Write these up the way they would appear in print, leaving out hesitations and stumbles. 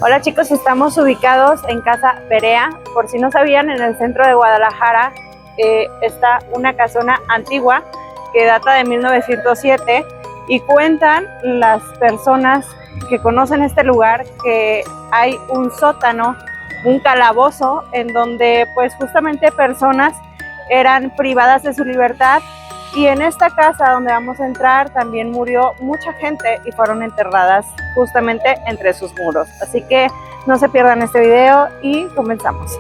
Hola chicos, estamos ubicados en Casa Perea. Por si no sabían, en el centro de Guadalajara está una casona antigua que data de 1907 y cuentan las personas que conocen este lugar que hay un sótano, un calabozo en donde pues justamente personas eran privadas de su libertad, y en esta casa donde vamos a entrar también murió mucha gente y fueron enterradas justamente entre sus muros. Así que no se pierdan este video y comenzamos.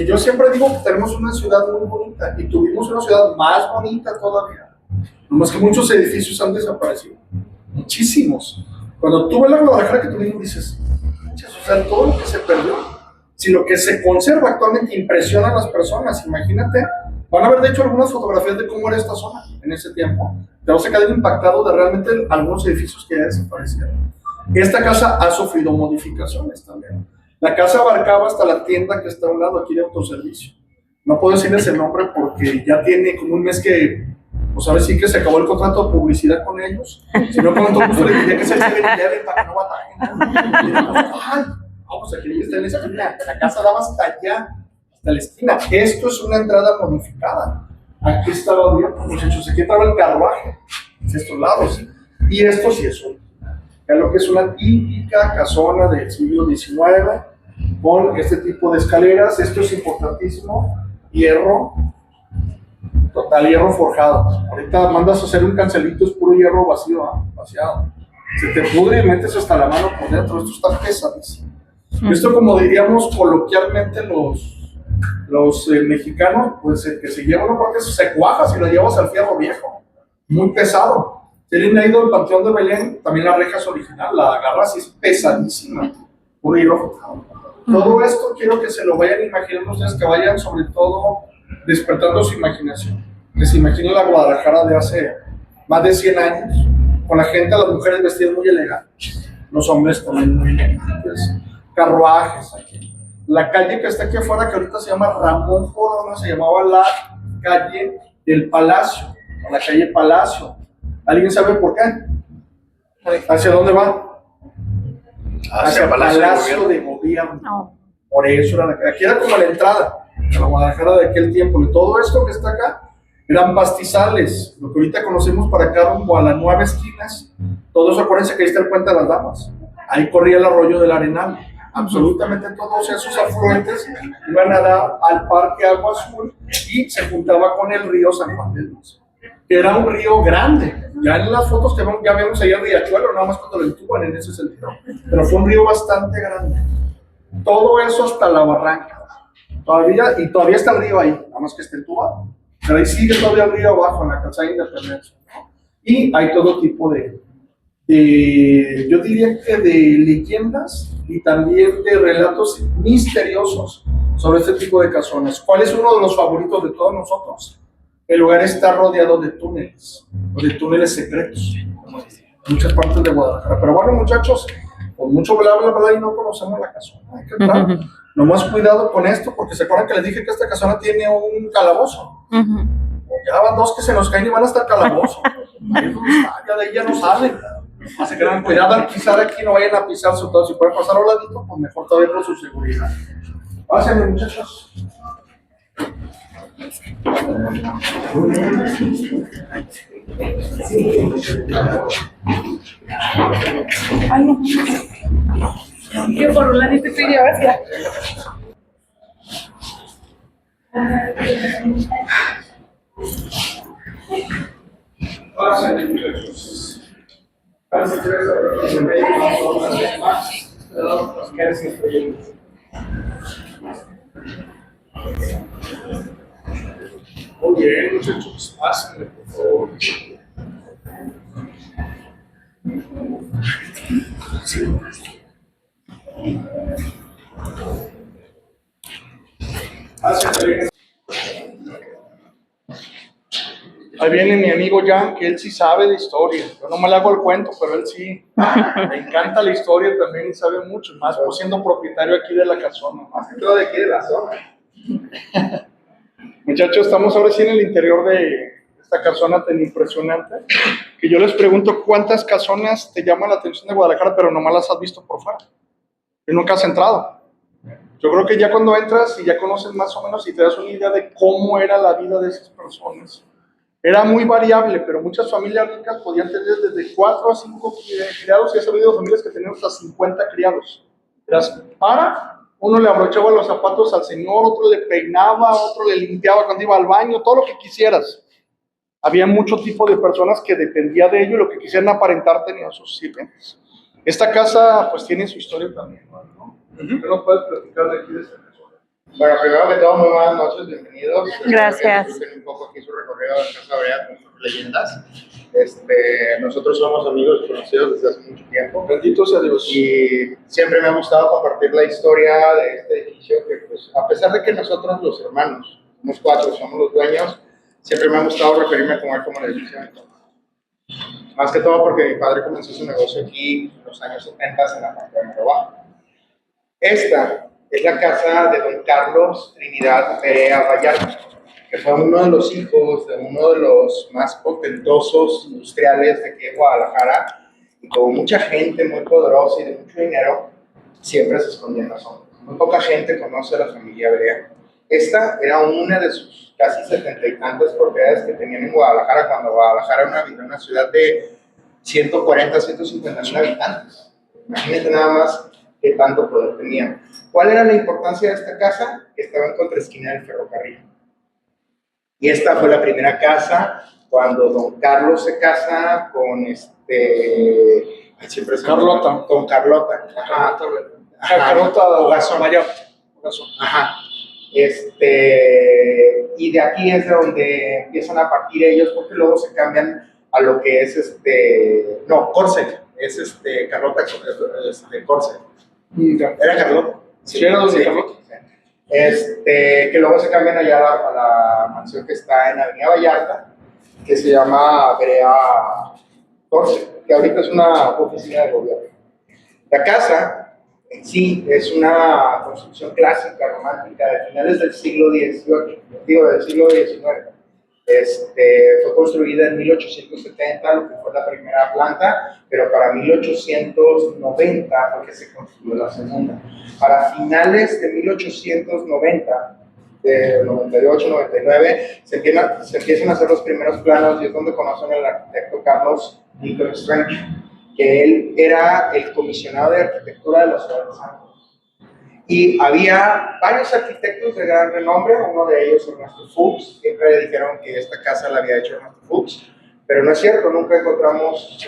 Yo siempre digo que tenemos una ciudad muy bonita y tuvimos una ciudad más bonita todavía. Nomás que muchos edificios han desaparecido. Muchísimos. Cuando tú ves la Guadalajara que tuvimos, dices, o sea, todo lo que se perdió. Si lo que se conserva actualmente impresiona a las personas, imagínate, van a haber de hecho algunas fotografías de cómo era esta zona en ese tiempo. Te vas a quedar impactado de realmente algunos edificios que ya desaparecieron. Esta casa ha sufrido modificaciones también. La casa abarcaba hasta la tienda que está a un lado aquí de autoservicio. No puedo decirles el nombre porque ya tiene como un mes que, pues ahora sí que se acabó el contrato de publicidad con ellos. Si no, con todo gusto le diría que se lleven para que no batallen. Ay, vamos a que está en la esquina. La casa daba hasta allá, hasta la esquina. Esto es una entrada modificada. Aquí estaba abierto, muchachos. Aquí estaba el carruaje, de estos lados. Y esto sí es lo que es una típica casona del siglo XIX, con este tipo de escaleras. Esto es importantísimo, hierro, total hierro forjado. Ahorita mandas a hacer un cancelito, es puro hierro vacío, vaciado. Se te pudre y metes hasta la mano por dentro, esto está pesadísimo. Esto, como diríamos coloquialmente los mexicanos, pues el que se lleva una parte se cuaja si lo llevas al fierro viejo, muy pesado. Si alguien ha ido al Panteón de Belén, también la reja es original, la agarras y es pesadísima, puro hierro forjado. Todo esto quiero que se lo vayan imaginando ustedes, que vayan sobre todo despertando su imaginación, que se imaginen la Guadalajara de hace más de 100 años, con la gente, las mujeres vestidas muy elegantes, los hombres también muy elegantes, carruajes aquí. La calle que está aquí afuera, que ahorita se llama Ramón Corona, se llamaba la calle del Palacio, o la calle Palacio. ¿Alguien sabe por qué? ¿Hacia dónde va? Hacia el Palacio de Gobierno. No. Por eso era aquí era como la entrada a la Guadalajara de aquel tiempo. Y todo esto que está acá eran pastizales, lo que ahorita conocemos para acá rumbo a las 9 esquinas. Todos acuérdense que ahí está el Puente de las Damas. Ahí corría el arroyo del Arenal. Absolutamente todos esos afluentes iban a dar al Parque Agua Azul y se juntaba con el río San Juan de Dios, que era un río grande. Ya en las fotos que ya vemos ahí el riachuelo, nada más cuando lo entuban en ese sentido. Pero fue un río bastante grande. Todo eso hasta la barranca. Todavía está el río ahí, nada más que está entubado. Pero ahí sigue todavía el río abajo, en la calzada de Independencia. Y hay todo tipo yo diría que de leyendas y también de relatos misteriosos sobre este tipo de casonas. ¿Cuál es uno de los favoritos de todos nosotros? El lugar está rodeado de túneles secretos, en muchas partes de Guadalajara. Pero bueno, muchachos, con mucho bla bla bla y no conocemos la casona. Hay que entrar. Nomás cuidado con esto, porque se acuerdan que les dije que esta casona tiene un calabozo. Ya van 2 que se nos caen y van hasta el calabozo. Ahí no está, ya de ahí ya no salen. Así que gran cuidado al pisar aquí, no vayan a pisar su todo. Si pueden pasar a un ladito, pues mejor todavía por su seguridad. Pásenme, muchachos. Ay, no. ¿Qué por un ladito pidió? Pásenme, muchachos. Muy bien, muchachos, pásenme, por favor. Ahí viene mi amigo Jan, que él sí sabe de historia. Yo no me le hago el cuento, pero él sí. Le encanta la historia también y sabe mucho, más por siendo propietario aquí de la casona. Más que todo de aquí de la zona. Muchachos, estamos ahora sí en el interior de esta casona tan impresionante, que yo les pregunto cuántas casonas te llaman la atención de Guadalajara, pero nomás las has visto por fuera. Y nunca has entrado. Yo creo que ya cuando entras y ya conoces más o menos y te das una idea de cómo era la vida de esas personas. Era muy variable, pero muchas familias ricas podían tener desde 4 a 5 criados, y he sabido de familias que tenían hasta 50 criados. Uno le abrochaba los zapatos al señor, otro le peinaba, otro le limpiaba cuando iba al baño, todo lo que quisieras. Había mucho tipo de personas que dependía de ello y lo que quisieran aparentar tenían sus sirvientes. Esta casa pues tiene su historia también, ¿no? ¿Qué nos puedes platicar de aquí de esta casa? Bueno, primero que todo, muy buenas noches, bienvenidos. Gracias. Disfruten un poco aquí su recorrido en Casa Brea con sus leyendas. Nosotros somos amigos y conocidos desde hace mucho tiempo. Bendito sea Dios. Y siempre me ha gustado compartir la historia de este edificio, que pues, a pesar de que nosotros los hermanos, somos 4, somos los dueños, siempre me ha gustado referirme a él como el edificio de mi papá. Más que todo porque mi padre comenzó su negocio aquí en los años 70 en la parte de Morobajo. Esta es la casa de don Carlos Trinidad Perea Vallarta, que fue uno de los hijos de uno de los más potentosos industriales de aquí en Guadalajara, y como mucha gente muy poderosa y de mucho dinero, siempre se escondía en la sombra. Muy poca gente conoce a la familia Berea. Esta era una de sus casi 70 y tantas propiedades que tenían en Guadalajara, cuando Guadalajara era una ciudad de 140, 150 mil habitantes. Imagínate nada más qué tanto poder tenían. ¿Cuál era la importancia de esta casa? Que estaba en contraesquina del ferrocarril. Y esta fue la primera casa cuando don Carlos se casa con siempre Carlota. Con Carlota. Ajá. Carlota Ogazón. Mayor. Ogazón. Ajá. Y de aquí es de donde empiezan a partir ellos, porque luego se cambian a lo que es Corset. Es Carlota, Corset. ¿Era Carlota? Sí, era donde Carlota. Que luego se cambian allá a la mansión que está en Avenida Vallarta, que se llama Berea Corset, que ahorita es una oficina de gobierno. La casa en sí es una construcción clásica, romántica, de finales del siglo XVIII, digo, del siglo XIX. Fue construida en 1870, lo que fue la primera planta, pero para 1890 fue que se construyó la segunda. Para finales de 1890, de 98, 99, se empiezan a hacer los primeros planos, y es donde conocen al arquitecto Carlos Lincoln Strange, que él era el comisionado de arquitectura de la ciudad de San Luis. Y había varios arquitectos de gran renombre, uno de ellos Ernesto Fuchs. Siempre dijeron que esta casa la había hecho Ernesto Fuchs, pero no es cierto, nunca encontramos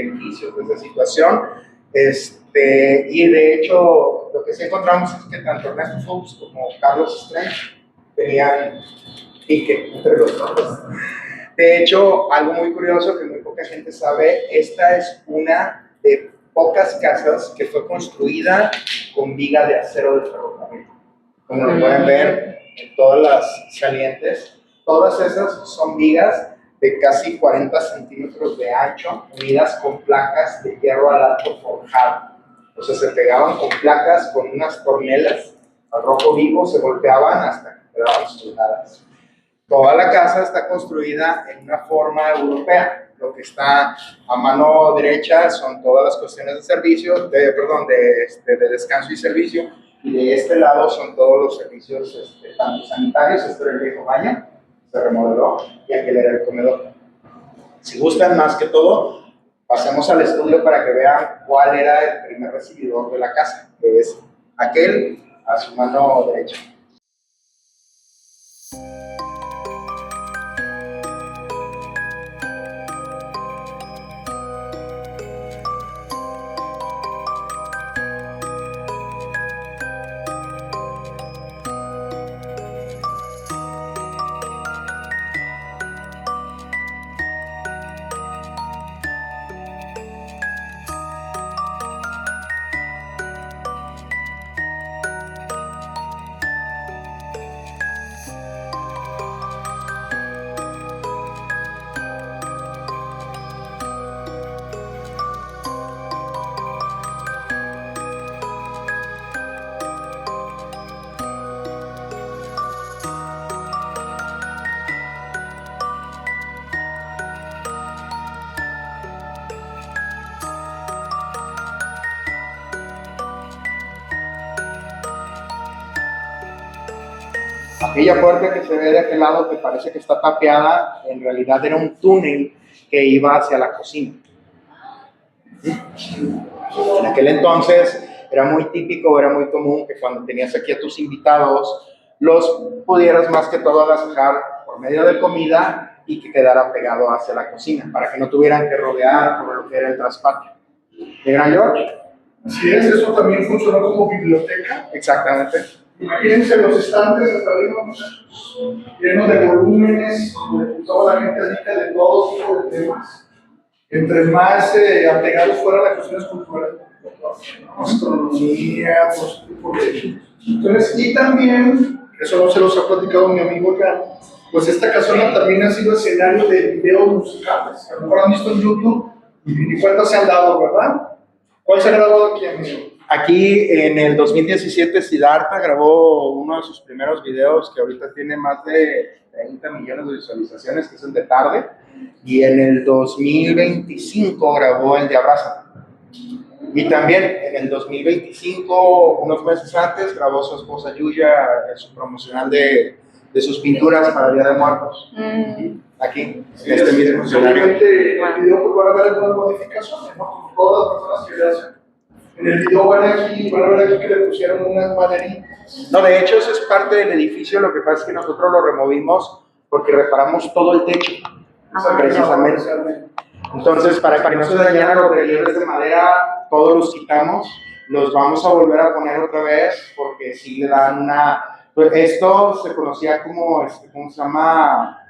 indicios de esa situación. Y de hecho, lo que sí encontramos es que tanto Ernesto Fuchs como Carlos Strange tenían pique entre los dos. De hecho, algo muy curioso que muy poca gente sabe, esta es una de pocas casas que fue construida con viga de acero de ferrocarril. Como lo pueden ver en todas las salientes, todas esas son vigas de casi 40 centímetros de ancho, unidas con placas de hierro al alto forjado. O sea, se pegaban con placas, con unas tornelas al rojo vivo, se golpeaban hasta que quedaban soldadas. Toda la casa está construida en una forma europea. Lo que está a mano derecha son todas las cuestiones de servicio, de descanso y servicio, y de este lado son todos los servicios tanto sanitarios. Este era el viejo baño, se remodeló, y aquel era el comedor. Si gustan más que todo, pasemos al estudio para que vean cuál era el primer recibidor de la casa, que es aquel a su mano derecha. Aquella puerta que se ve de aquel lado que parece que está tapiada, en realidad era un túnel que iba hacia la cocina. En aquel entonces era muy típico, era muy común que cuando tenías aquí a tus invitados, los pudieras más que todo agasajar por medio de comida y que quedara pegado hacia la cocina, para que no tuvieran que rodear por lo que era el traspatio. ¿De Gran George? Así es, eso también funcionó como biblioteca. Exactamente. Imagínense los estantes hasta arriba, muchachos, llenos de volúmenes, donde toda la gente rica de todo tipo de temas. Entre más apegados fueran las cuestiones culturales, astronomía, todo tipo de... Entonces, y también, eso no se los ha platicado mi amigo Jan, pues esta casona también ha sido escenario de videos musicales. A lo mejor han visto en YouTube y cuántas se han dado, ¿verdad? ¿Cuál se ha grabado aquí, amigo? Aquí en el 2017 Siddhartha grabó uno de sus primeros videos que ahorita tiene más de 30 millones de visualizaciones, que es el de Tarde, y en el 2025 grabó el de Abrázame. Y también en el 2025, unos meses antes, grabó su esposa Yuya su promocional de sus pinturas para el Día de Muertos. Aquí, en este mismo escenario. Seguramente el video pues, van a ver algunas modificaciones, ¿no? Como todas las personas que le hacen. En el video van a ver aquí que le pusieron unas balleritas. No, de hecho eso es parte del edificio, lo que pasa es que nosotros lo removimos porque reparamos todo el techo, precisamente. Entonces, para que no se dañaran los relieves de madera, todos los quitamos, los vamos a volver a poner otra vez porque sí le dan una... Pues esto se conocía como, ¿cómo se llama?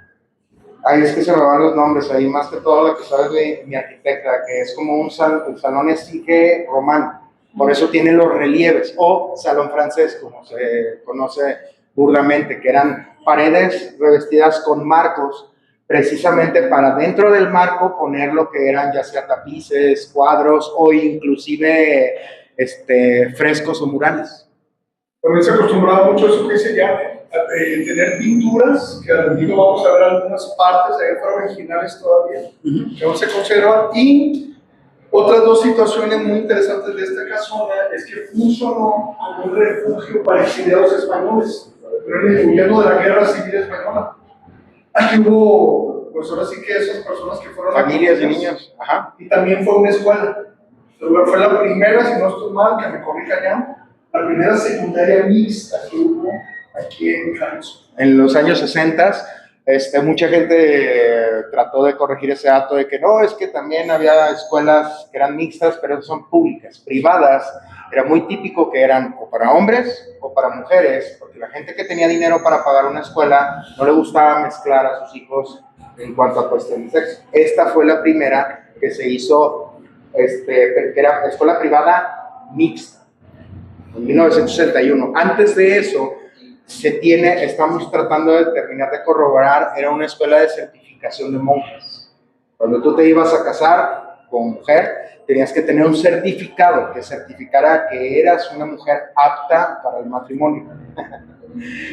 Ay, es que se me van los nombres ahí, más que todo lo que sabes de mi arquitecta, que es como un salón estique romano. Por eso tiene los relieves, o salón francés, como se conoce burdamente, que eran paredes revestidas con marcos, precisamente para dentro del marco poner lo que eran ya sea tapices, cuadros o inclusive frescos o murales. También se acostumbraba mucho a eso que dice ya, tener pinturas, que al ratito vamos a ver algunas partes de fueron originales todavía, que aún se conservan, y otras dos situaciones muy interesantes de esta casona es que funcionó como un refugio para exiliados españoles, pero en el gobierno de la Guerra Civil Española. Aquí hubo, pues ahora sí que esas personas que fueron... Familias y niños, ajá. Y también fue una escuela. Fue la primera, si no estoy mal, que me corrija ya, la primera secundaria mixta que hubo aquí en Jalisco. En los años 60, mucha gente trató de corregir ese dato de que no, es que también había escuelas que eran mixtas, pero son públicas. Privadas, era muy típico que eran o para hombres o para mujeres, porque la gente que tenía dinero para pagar una escuela no le gustaba mezclar a sus hijos en cuanto a cuestión de sexo. Esta fue la primera que se hizo, que era escuela privada mixta, en 1961. Antes de eso, estamos tratando de terminar de corroborar, era una escuela de certificación de monjas. Cuando tú te ibas a casar con mujer, tenías que tener un certificado que certificara que eras una mujer apta para el matrimonio.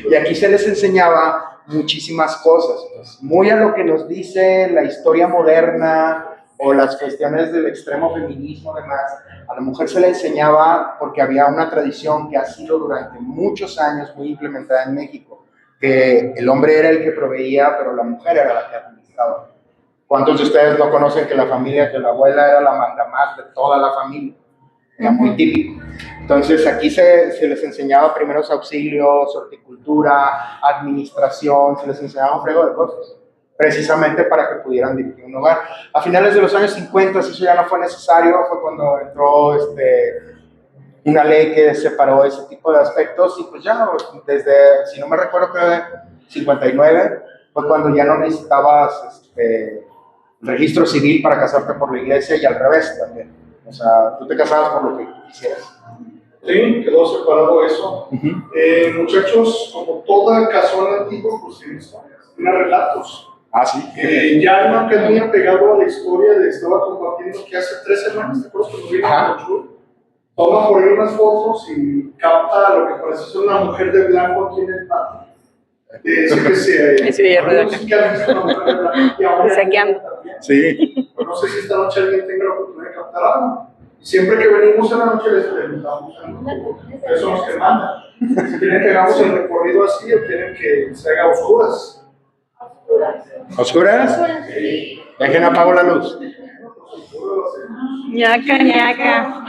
Y aquí se les enseñaba muchísimas cosas, pues, muy a lo que nos dice la historia moderna o las cuestiones del extremo feminismo, además. A la mujer se le enseñaba porque había una tradición que ha sido durante muchos años muy implementada en México, que el hombre era el que proveía, pero la mujer era la que administraba. ¿Cuántos de ustedes no conocen que la familia, que la abuela era la mandamás de toda la familia? Era muy típico. Entonces aquí se les enseñaba primeros auxilios, horticultura, administración, se les enseñaba un frego de cosas, precisamente para que pudieran dirigir un hogar. A finales de los años 50 eso ya no fue necesario, fue cuando entró una ley que separó ese tipo de aspectos, y pues ya desde, si no me recuerdo, creo de 59, fue cuando ya no necesitabas registro civil para casarte por la iglesia, y al revés también. O sea, tú te casabas por lo que quisieras. Sí, quedó separado eso. Muchachos, como toda casona antigua, pues tiene historias, tiene relatos. Ah, sí. Ya no que muy apegado a la historia, le estaba compartiendo que hace 3 semanas, ¿te acuerdas cuando vino a Mochur? Toma por ahí unas fotos y capta lo que parece ser una mujer de blanco aquí en el patio. Saqueando. Sí. No sé si esta noche alguien tenga la oportunidad de captar algo. Siempre que venimos en la noche les preguntamos, ¿qué son los que mandan? Si quieren que hagamos el recorrido así o quieren que se haga a oscuras. ¿Oscuras? Dejen apago la luz. ñaca, ñaca.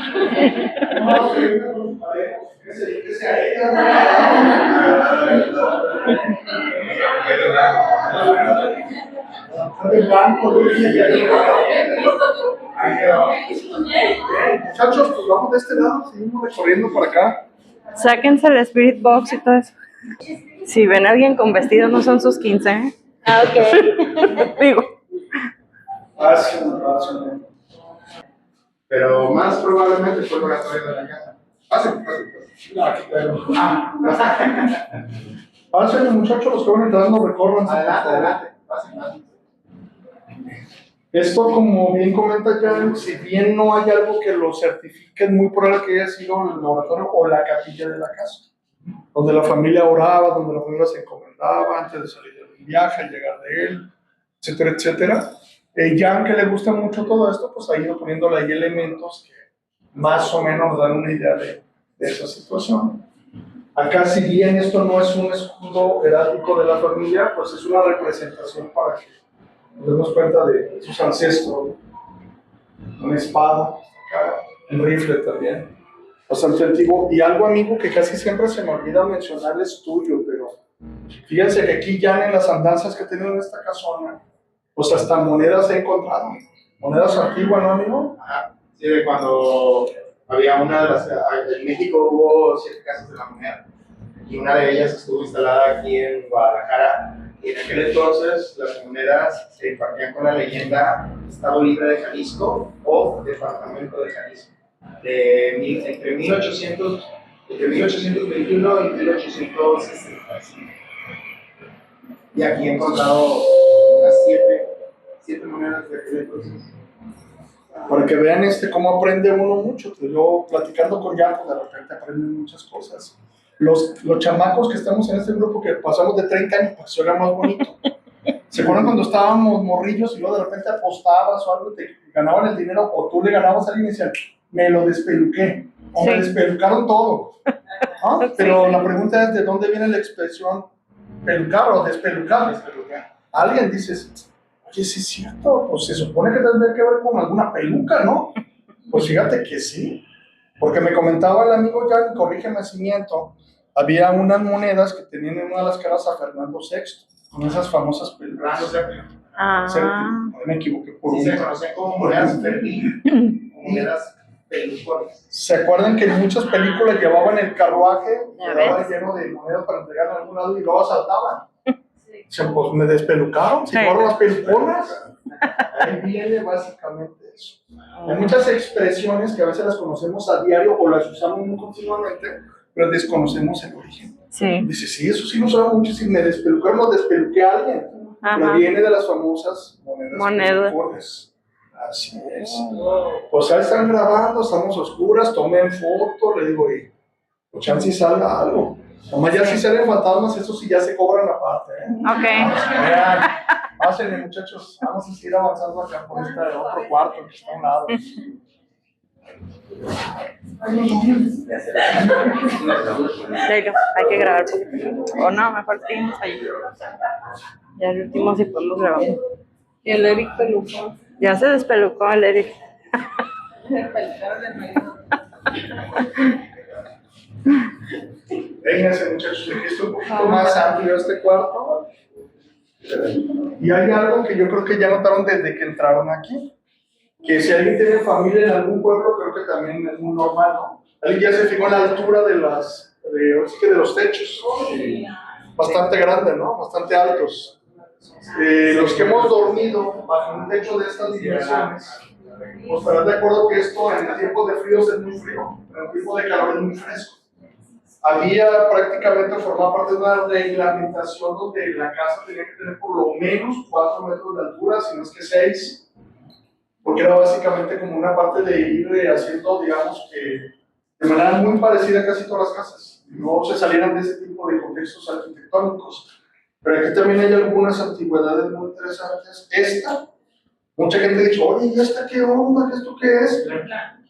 Muchachos, pues vamos de este lado, seguimos recorriendo por acá. Sáquense el Spirit Box y todo eso. Si ven a alguien con vestido, no son sus 15, ¿eh? Ah, ok. Digo. Fácil. Pero más probablemente fue el oratorio de la casa. Pasen. Pásenle, muchachos, los que van entrando, recorran. Adelante. Pasen. Esto, como bien comenta Jan, si bien no hay algo que lo certifique, es muy probable que haya sido el laboratorio o la capilla de la casa, donde la familia oraba, donde la familia se encomendaba antes de salir del viaje, al llegar de él, etcétera, etcétera. Jan, que le gusta mucho todo esto, pues ha ido poniéndole ahí elementos que más o menos dan una idea de esa situación. Acá, si bien esto no es un escudo heráldico de la familia, pues es una representación para que nos demos cuenta de sus ancestros. Una espada, acá, un rifle también, bastante antiguo. Y algo, amigo, que casi siempre se me olvida mencionar es tuyo, pero fíjense que aquí ya en las andanzas que he tenido en esta casona, pues hasta monedas he encontrado. Monedas antiguas, ¿no, amigo? Ajá. Sí, de cuando había una de las. En México hubo 7 casas de la moneda. Y una de ellas estuvo instalada aquí en Guadalajara. Y en aquel entonces las monedas se impartían con la leyenda Estado Libre de Jalisco o Departamento de Jalisco. Entre 1821 y 1865. Y aquí he encontrado unas 7 monedas de aquel entonces. Para que vean cómo aprende uno mucho. Pues yo platicando con Jan, pues de repente aprenden muchas cosas. Los chamacos que estamos en este grupo que pasamos de 30 años, pues suena más bonito. ¿Se acuerdan cuando estábamos morrillos y luego de repente apostabas o algo, te ganaban el dinero o tú le ganabas a alguien y decían, me lo despeluqué o Sí. me despelucaron todo? ¿Ah? Pero la pregunta es, ¿de dónde viene la expresión pelucar o despelucar? Alguien dice, oye, sí es cierto, pues se supone que tendría que ver con alguna peluca, ¿no? Pues fíjate que sí, porque me comentaba el amigo Jan, corrígeme si miento, había unas monedas que tenían en una de las caras a Fernando VI, con esas famosas pelucas. Ah. Me equivoqué por Sí, un. se conocen como monedas monedas pelucones. ¿Se acuerdan que en muchas películas llevaban el carruaje, Ya llevaban ves. lleno de monedas para entregar a algún lado y luego asaltaban? Pues me despelucaron, se Sí. llevaron las peluconas. Ahí viene básicamente eso. Hay muchas expresiones que a veces las conocemos a diario o las usamos muy continuamente, pero desconocemos el origen. Sí. Dice, sí, eso sí lo sabemos mucho, si me despelucaron o despeluqué a alguien. Pero Ajá. viene de las famosas monedas pelucones. Así es. Pues ahí están grabando, estamos a oscuras, tomen foto, le digo, pues chance y salga algo. Nomás ya si salen fantasmas, eso sí ya se cobran aparte, ¿eh? Ok. Vean, pásenle, muchachos, vamos a seguir avanzando acá por este otro cuarto que está a un lado. Leilo, hay que grabar poquito. O no, mejor seguimos ahí. Ya el último sí podemos grabar. Y el Eric pelucón. Ya se despelucó el Eric. El pelucón del marido. Vénganse, muchachos, aquí está un poquito más amplio este cuarto. Y hay algo que yo creo que ya notaron desde que entraron aquí. Que si alguien tiene familia en algún pueblo, creo que también es muy normal, ¿no? Alguien ya se fijó en la altura de los techos. Bastante grande, ¿no? Bastante altos. Los que hemos dormido bajo un techo de estas dimensiones, pues estarán de acuerdo que esto en el tiempo de frío es muy frío, en el tiempo de calor es muy fresco. Había prácticamente formado parte de una reglamentación donde la casa tenía que tener por lo menos 4 metros de altura, si no es que 6, porque era básicamente como una parte de ir haciendo, digamos, que de manera muy parecida a casi todas las casas, no se salieran de ese tipo de contextos arquitectónicos. Pero aquí también hay algunas antigüedades muy interesantes. Esta, mucha gente ha dicho, oye, ¿y esta qué onda? ¿Esto qué es?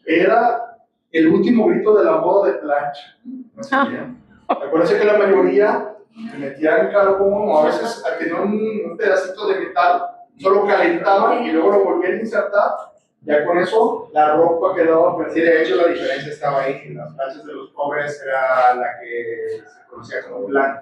era el último grito de la moda de plancha. No sé bien. Acuérdense que la mayoría metían carbón o a veces tenían un pedacito de metal, solo calentaban y luego lo volvían a insertar. Ya con eso la ropa quedaba Sí, de hecho la diferencia estaba ahí. Las planchas de los pobres era la que se conocía como plan,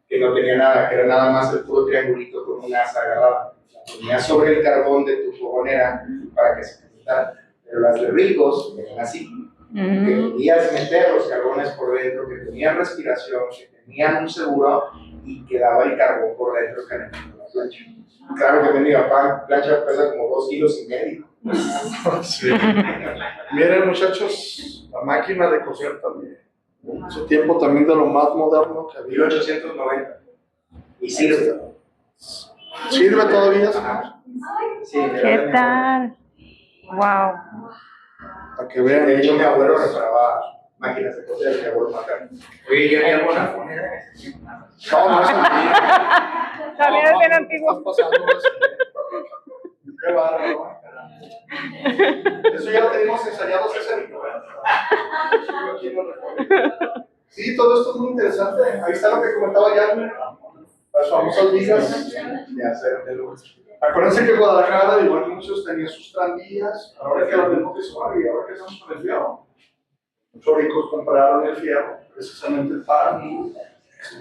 que no tenía nada, que era nada más el puro triangulito con una asa agarrada. La ponías sobre el carbón de tu fogonera para que se calentara. Pero las de ricos eran así, que podías meter los carbones por dentro, que tenían respiración, que tenían un seguro y quedaba el carbón por dentro calentando la plancha. Claro que mi papá, plancha pesa como 2,5 kilos. Sí. Miren, muchachos, la máquina de coser también. En su tiempo también de lo más moderno que había. 1890. Y sirve. ¿Sirve todavía? Ajá. Sí, ¿Qué tal? Wow. Para que vean. De hecho, mi abuelo reparaba máquinas de coser, mi abuelo materno. Oye, yo ni alguna moneda en ese tiempo. No, eso También es bien antiguo. Estás pasando eso. Qué bárbaro. Eso ya lo tenemos ensayado, César. Sí, todo esto es muy interesante. Ahí está lo que comentaba Yarme, las famosas vigas de acero de luz. Acuérdense que Guadalajara, igual que muchos, tenía sus tranvías. Ahora que hablamos de eso, y ahora que estamos con el fierro. Muchos ricos compraron el fierro precisamente para.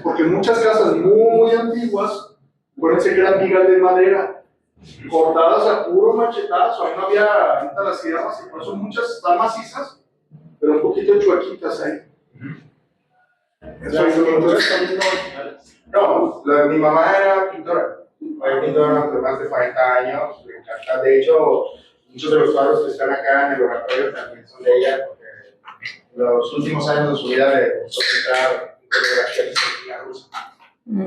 Porque muchas casas muy antiguas, acuérdense que eran vigas de madera, cortadas a puro machetazo. Ahí no había ahorita las sierras, y por eso muchas están macizas, pero un poquito chuequitas ahí. Eso es lo que están viendo originales. No, mi mamá era pintora. Fue pintora de más de 40 años. Me encanta. De hecho, muchos de los cuadros que están acá en el laboratorio también son de ella, porque los últimos años de su vida le gustó pintar coreografía y cercanía rusa.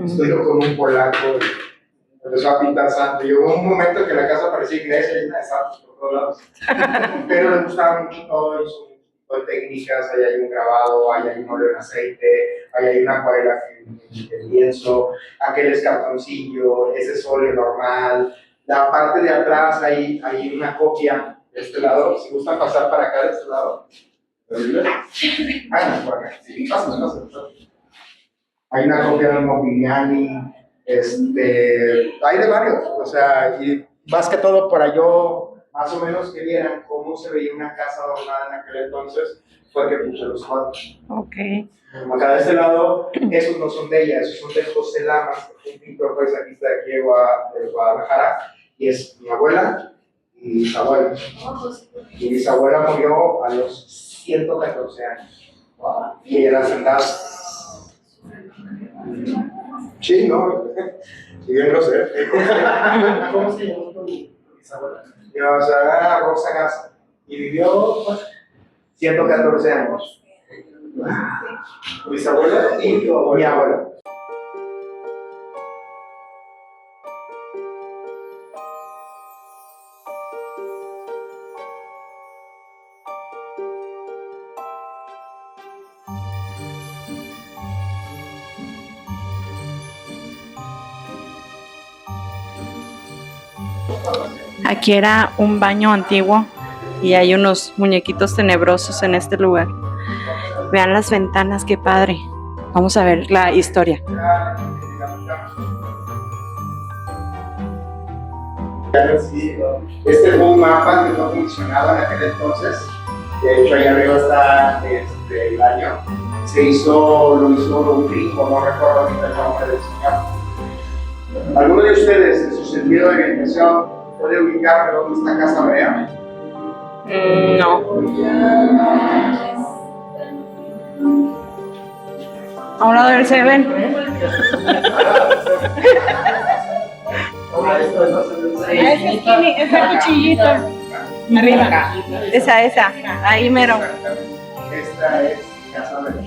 Estudió con un polaco y empezó a pintar santos. Llegó un momento que la casa parecía iglesia, llena de santos por todos lados. Pero le gustaba mucho todo, hizo un tipo de técnicas. Ahí hay un grabado, ahí hay un óleo en aceite, ahí hay una acuarela en lienzo, aquel es cartoncillo, ese es óleo normal. La parte de atrás hay una copia de este lado. Si gustan pasar para acá de este lado. Ah, no, por acá. Sí, pasa. Hay una copia de Modigliani, hay de varios, o sea, y más que todo para yo, más o menos que vieran cómo se veía una casa adornada en aquel entonces, fue que puse los cuadros. Ok. Acá de este lado, esos no son de ella, esos son de José Lamas, un pintor paisajista de aquí de Guadalajara, y es mi abuela y mis abuelos. Y mi abuela murió a los 114 años. Y ella era sentada. Sí, ¿no? Y bien grosero. ¿Cómo se llamó tu bisabuela? Mi bisabuela Rosa Garza. Y vivió 114 años. ¿Tu bisabuela y tu abuela? Mi abuela. Aquí era un baño antiguo y hay unos muñequitos tenebrosos en este lugar. Vean las ventanas, qué padre. Vamos a ver la historia. Este fue un mapa que no funcionaba en aquel entonces. De hecho, ahí arriba está el año. Lo hizo un gringo, no recuerdo ahorita el nombre del señor. ¿Alguno de ustedes, en su sentido de orientación, puede ubicar dónde está Casa Brea? No. A un lado del Seven. Ese cuchillito. Arriba. Esa. Ahí mero. Esta es Casa Brea.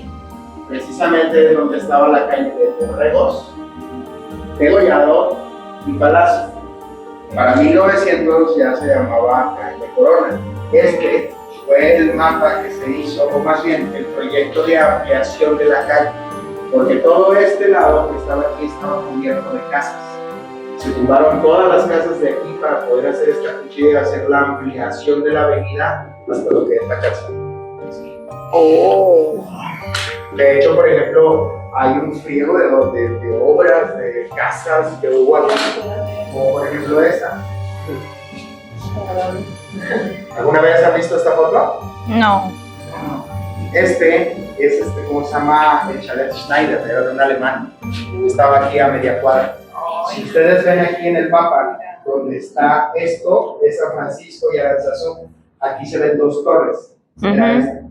Precisamente donde estaba la calle de Borregos, Degollado y Palacio. Para 1900 ya se llamaba calle Corona. Este fue el mapa que se hizo, o más bien el proyecto de ampliación de la calle, porque todo este lado que estaba aquí estaba cubierto de casas. Se tumbaron todas las casas de aquí para poder hacer esta cuchilla y hacer la ampliación de la avenida hasta lo que es la casa. Oh. De hecho, por ejemplo, hay un friego de obras, de casas que hubo aquí, como por ejemplo esta. ¿Alguna vez han visto esta foto? No. Este es, ¿cómo se llama? El chalet Schneider, era de un alemán. Estaba aquí a media cuadra. Si ustedes ven aquí en el mapa, donde está esto, es San Francisco y Aranzazú. Aquí se ven dos torres. Era esta.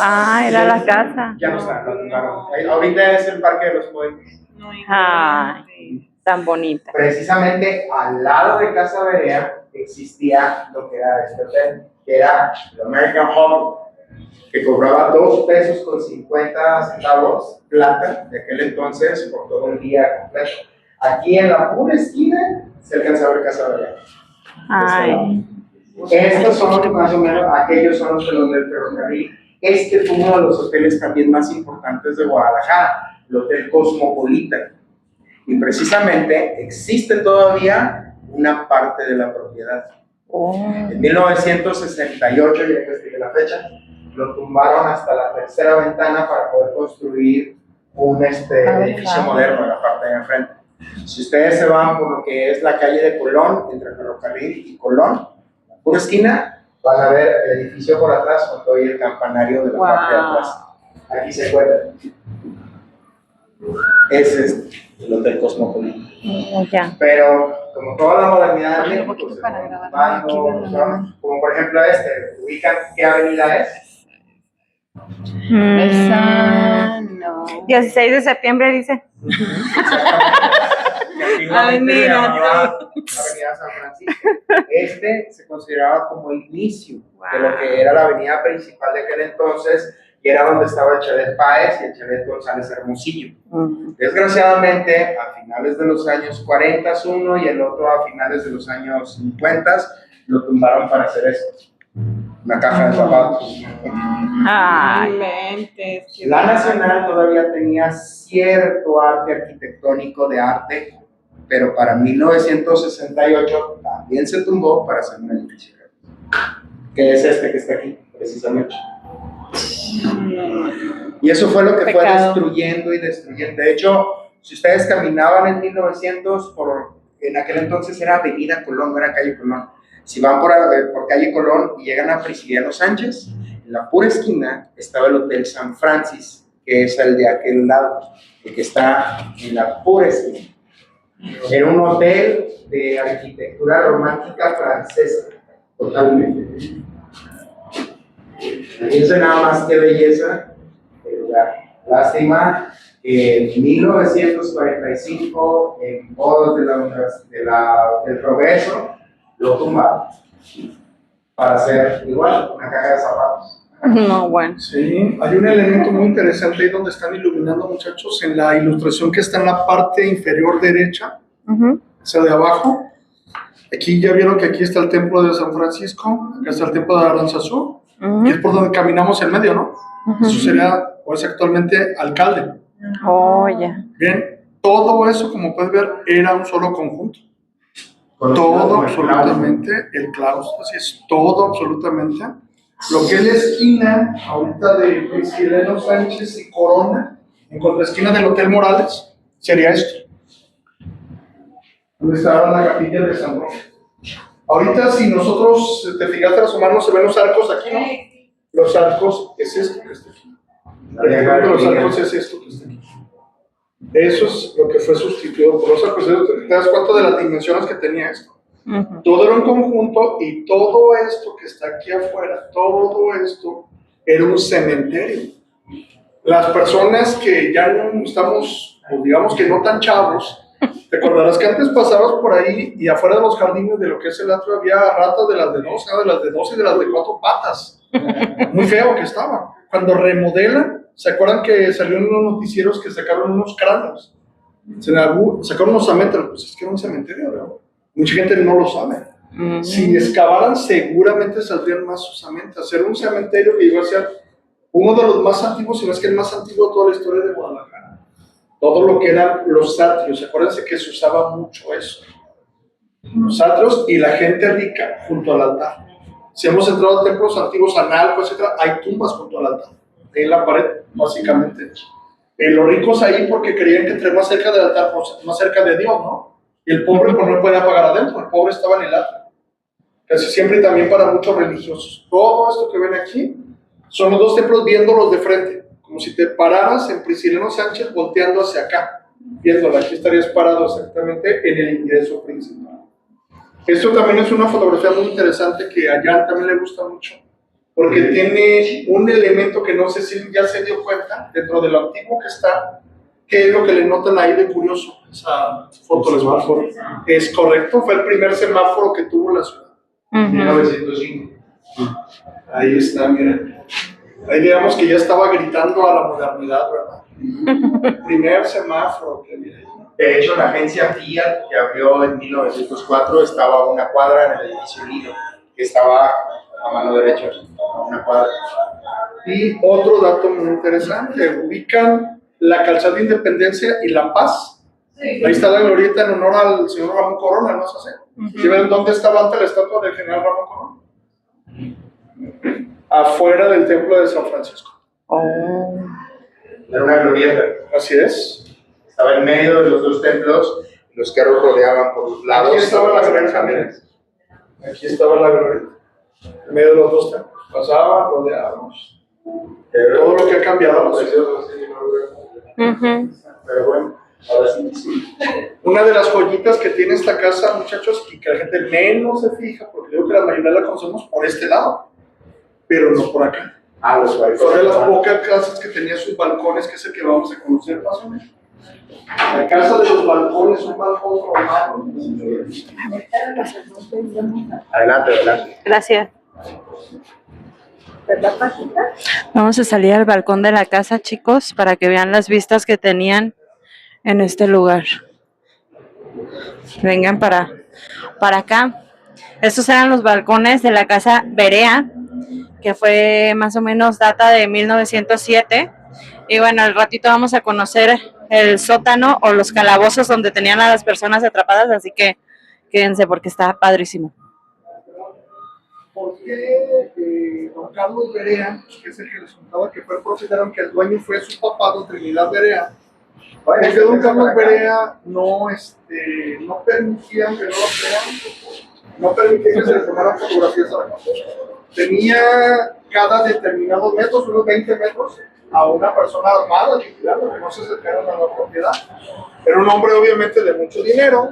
Ah, era la casa. Ya no está, lo tumbaron. Ahorita es el Parque de los Poetas. Ay, tan bonita. Precisamente al lado de Casa Berea existía lo que era este hotel, que era el American Hall, que cobraba 2 pesos con 50 centavos plata de aquel entonces por todo el día completo. Aquí en la pura esquina se alcanza a ver Casa Berea. Ay. Estos son más o menos, aquellos son los de los del ferrocarril. Este fue uno de los hoteles también más importantes de Guadalajara, el Hotel Cosmopolitan. Y precisamente existe todavía una parte de la propiedad. En 1968, ya que estoy de la fecha, lo tumbaron hasta la tercera ventana para poder construir un edificio moderno en la parte de enfrente. Si ustedes se van por lo que es la calle de Colón, entre Ferrocarril y Colón, la pura esquina, van a ver el edificio por atrás con todo el campanario de la parte de atrás. Aquí se encuentra. Ese es el Hotel Cosmopolitan. Ya. Pero como toda la modernidad de México, pues, para grabar. como por ejemplo ¿ubican qué avenida es? Esa no. 16 de septiembre dice. Avenida Avenida San Francisco. Se consideraba como el inicio de lo que era la avenida principal de aquel entonces, y era donde estaba el Chalet Páez y el Chalet González Hermosillo. Desgraciadamente, a finales de los años 40 uno y el otro a finales de los años 50 lo tumbaron para hacer esto. Una caja de zapatos. Ay. La Nacional todavía tenía cierto arte arquitectónico de arte, pero para 1968 también se tumbó para hacer un edificio, que es este que está aquí, precisamente. Y eso fue lo que fue destruyendo y destruyendo. De hecho, si ustedes caminaban en 1900, en aquel entonces era Avenida Colón, no era Calle Colón. Si van por Calle Colón y llegan a Prisciliano Sánchez, en la pura esquina estaba el Hotel San Francis, que es el de aquel lado, el que está en la pura esquina. Era un hotel de arquitectura romántica francesa, totalmente. Fíjense nada más qué belleza el lugar. Lástima que en 1945, en pos del progreso, lo tumbaron para hacer igual una caja de zapatos. No, bueno. Sí, hay un elemento muy interesante ahí donde están iluminando, muchachos, en la ilustración que está en la parte inferior derecha, o sea, de abajo. Aquí ya vieron que aquí está el templo de San Francisco, acá está el templo de Aranzazú, que es por donde caminamos en medio, ¿no? Eso sería, o es actualmente alcalde. Oh, ya. Bien, todo eso, como puedes ver, era un solo conjunto. Todo absolutamente, el claustro, así es, todo absolutamente. Lo que es la esquina ahorita de Prisciliano Sánchez y Corona, en contraesquina del Hotel Morales, sería esto. Donde estaba la capilla de San Roque. Ahorita, si nosotros, te fijaste, las humanos se ven los arcos aquí, ¿no? Los arcos es esto que está aquí. Los arcos es esto que está aquí. Eso es lo que fue sustituido por los arcos. ¿Te das cuenta de las dimensiones que tenía esto? Todo era un conjunto y todo esto que está aquí afuera, todo esto era un cementerio. Las personas que ya no estamos, pues digamos que no tan chavos, te acordarás que antes pasabas por ahí y afuera de los jardines de lo que es el atrio había ratas de las de 2, de las de 2 y de las de 4 patas. Muy feo que estaba. Cuando remodelan, ¿se acuerdan que salieron unos noticieros que sacaron unos cráneos? Sacaron unos cementerios, pues es que era un cementerio, ¿no? Mucha gente no lo sabe. Si excavaran, seguramente saldrían más osamente. Hacer un cementerio que iba a ser uno de los más antiguos, si no es que el más antiguo de toda la historia de Guadalajara. Todo lo que eran los atrios, acuérdense que se usaba mucho eso. Los atrios y la gente rica junto al altar. Si hemos entrado a templos antiguos, Analco, etcétera, hay tumbas junto al altar, ahí en la pared, básicamente. Los ricos ahí porque creían que entre más cerca del altar, pues, más cerca de Dios, ¿no? Y el pobre pues no podía pagar adentro, el pobre estaba en el altar. Casi siempre y también para muchos religiosos. Todo esto que ven aquí son los dos templos viéndolos de frente, como si te pararas en Prisciliano Sánchez volteando hacia acá, viéndola. Aquí estarías parado exactamente en el ingreso principal. Esto también es una fotografía muy interesante que a Jan también le gusta mucho, porque tiene un elemento que no sé si ya se dio cuenta, dentro de lo antiguo que está, que es lo que le notan ahí de curioso. Esa foto del semáforo es correcto, fue el primer semáforo que tuvo la ciudad. 1905. Ahí está, miren. Ahí digamos que ya estaba gritando a la modernidad, ¿verdad? Primer semáforo que viene. De hecho, la agencia Fiat, que abrió en 1904, estaba a una cuadra en el edificio Lido, que estaba a mano derecha, a una cuadra. Y otro dato muy interesante, ubican la calzada de Independencia y La Paz. Sí. Ahí está la glorieta en honor al señor Ramón Corona, ¿no es así? ¿Y ven dónde estaba antes la estatua del general Ramón Corona? Afuera del templo de San Francisco. Oh. Era una glorieta. Así es. Estaba en medio de los dos templos, los carros rodeaban por los lados. Aquí estaba la glorieta. Aquí estaba la glorieta. En medio de los dos templos. Pasaban, rodeábamos. Todo lo que ha cambiado. Pero bueno, ahora sí. Una de las joyitas que tiene esta casa, muchachos, y que la gente menos se fija, porque yo creo que la mayoría la conocemos por este lado, pero no por acá. Los balcones. Son de las pocas casas que tenía sus balcones, que es el que vamos a conocer más o menos. La casa de los balcones, un balcón romano. Adelante, adelante. Gracias. Vamos a salir al balcón de la casa, chicos, para que vean las vistas que tenían en este lugar. Vengan para acá. Estos eran los balcones de la casa Berea, que fue más o menos data de 1907. Y bueno, al ratito vamos a conocer el sótano o los calabozos donde tenían a las personas atrapadas, así que quédense porque está padrísimo. ¿Por qué don Carlos Berea, que es el que les contaba que fue el propietario, aunque el dueño fue su papá, don Trinidad Berea? Porque don Carlos Berea no permitía que no lo crean, no permitía que se le tomaran fotografías a la casa. Tenía cada determinados metros, unos 20 metros, a una persona armada vigilando que no se acercaran a la propiedad. Era un hombre obviamente de mucho dinero,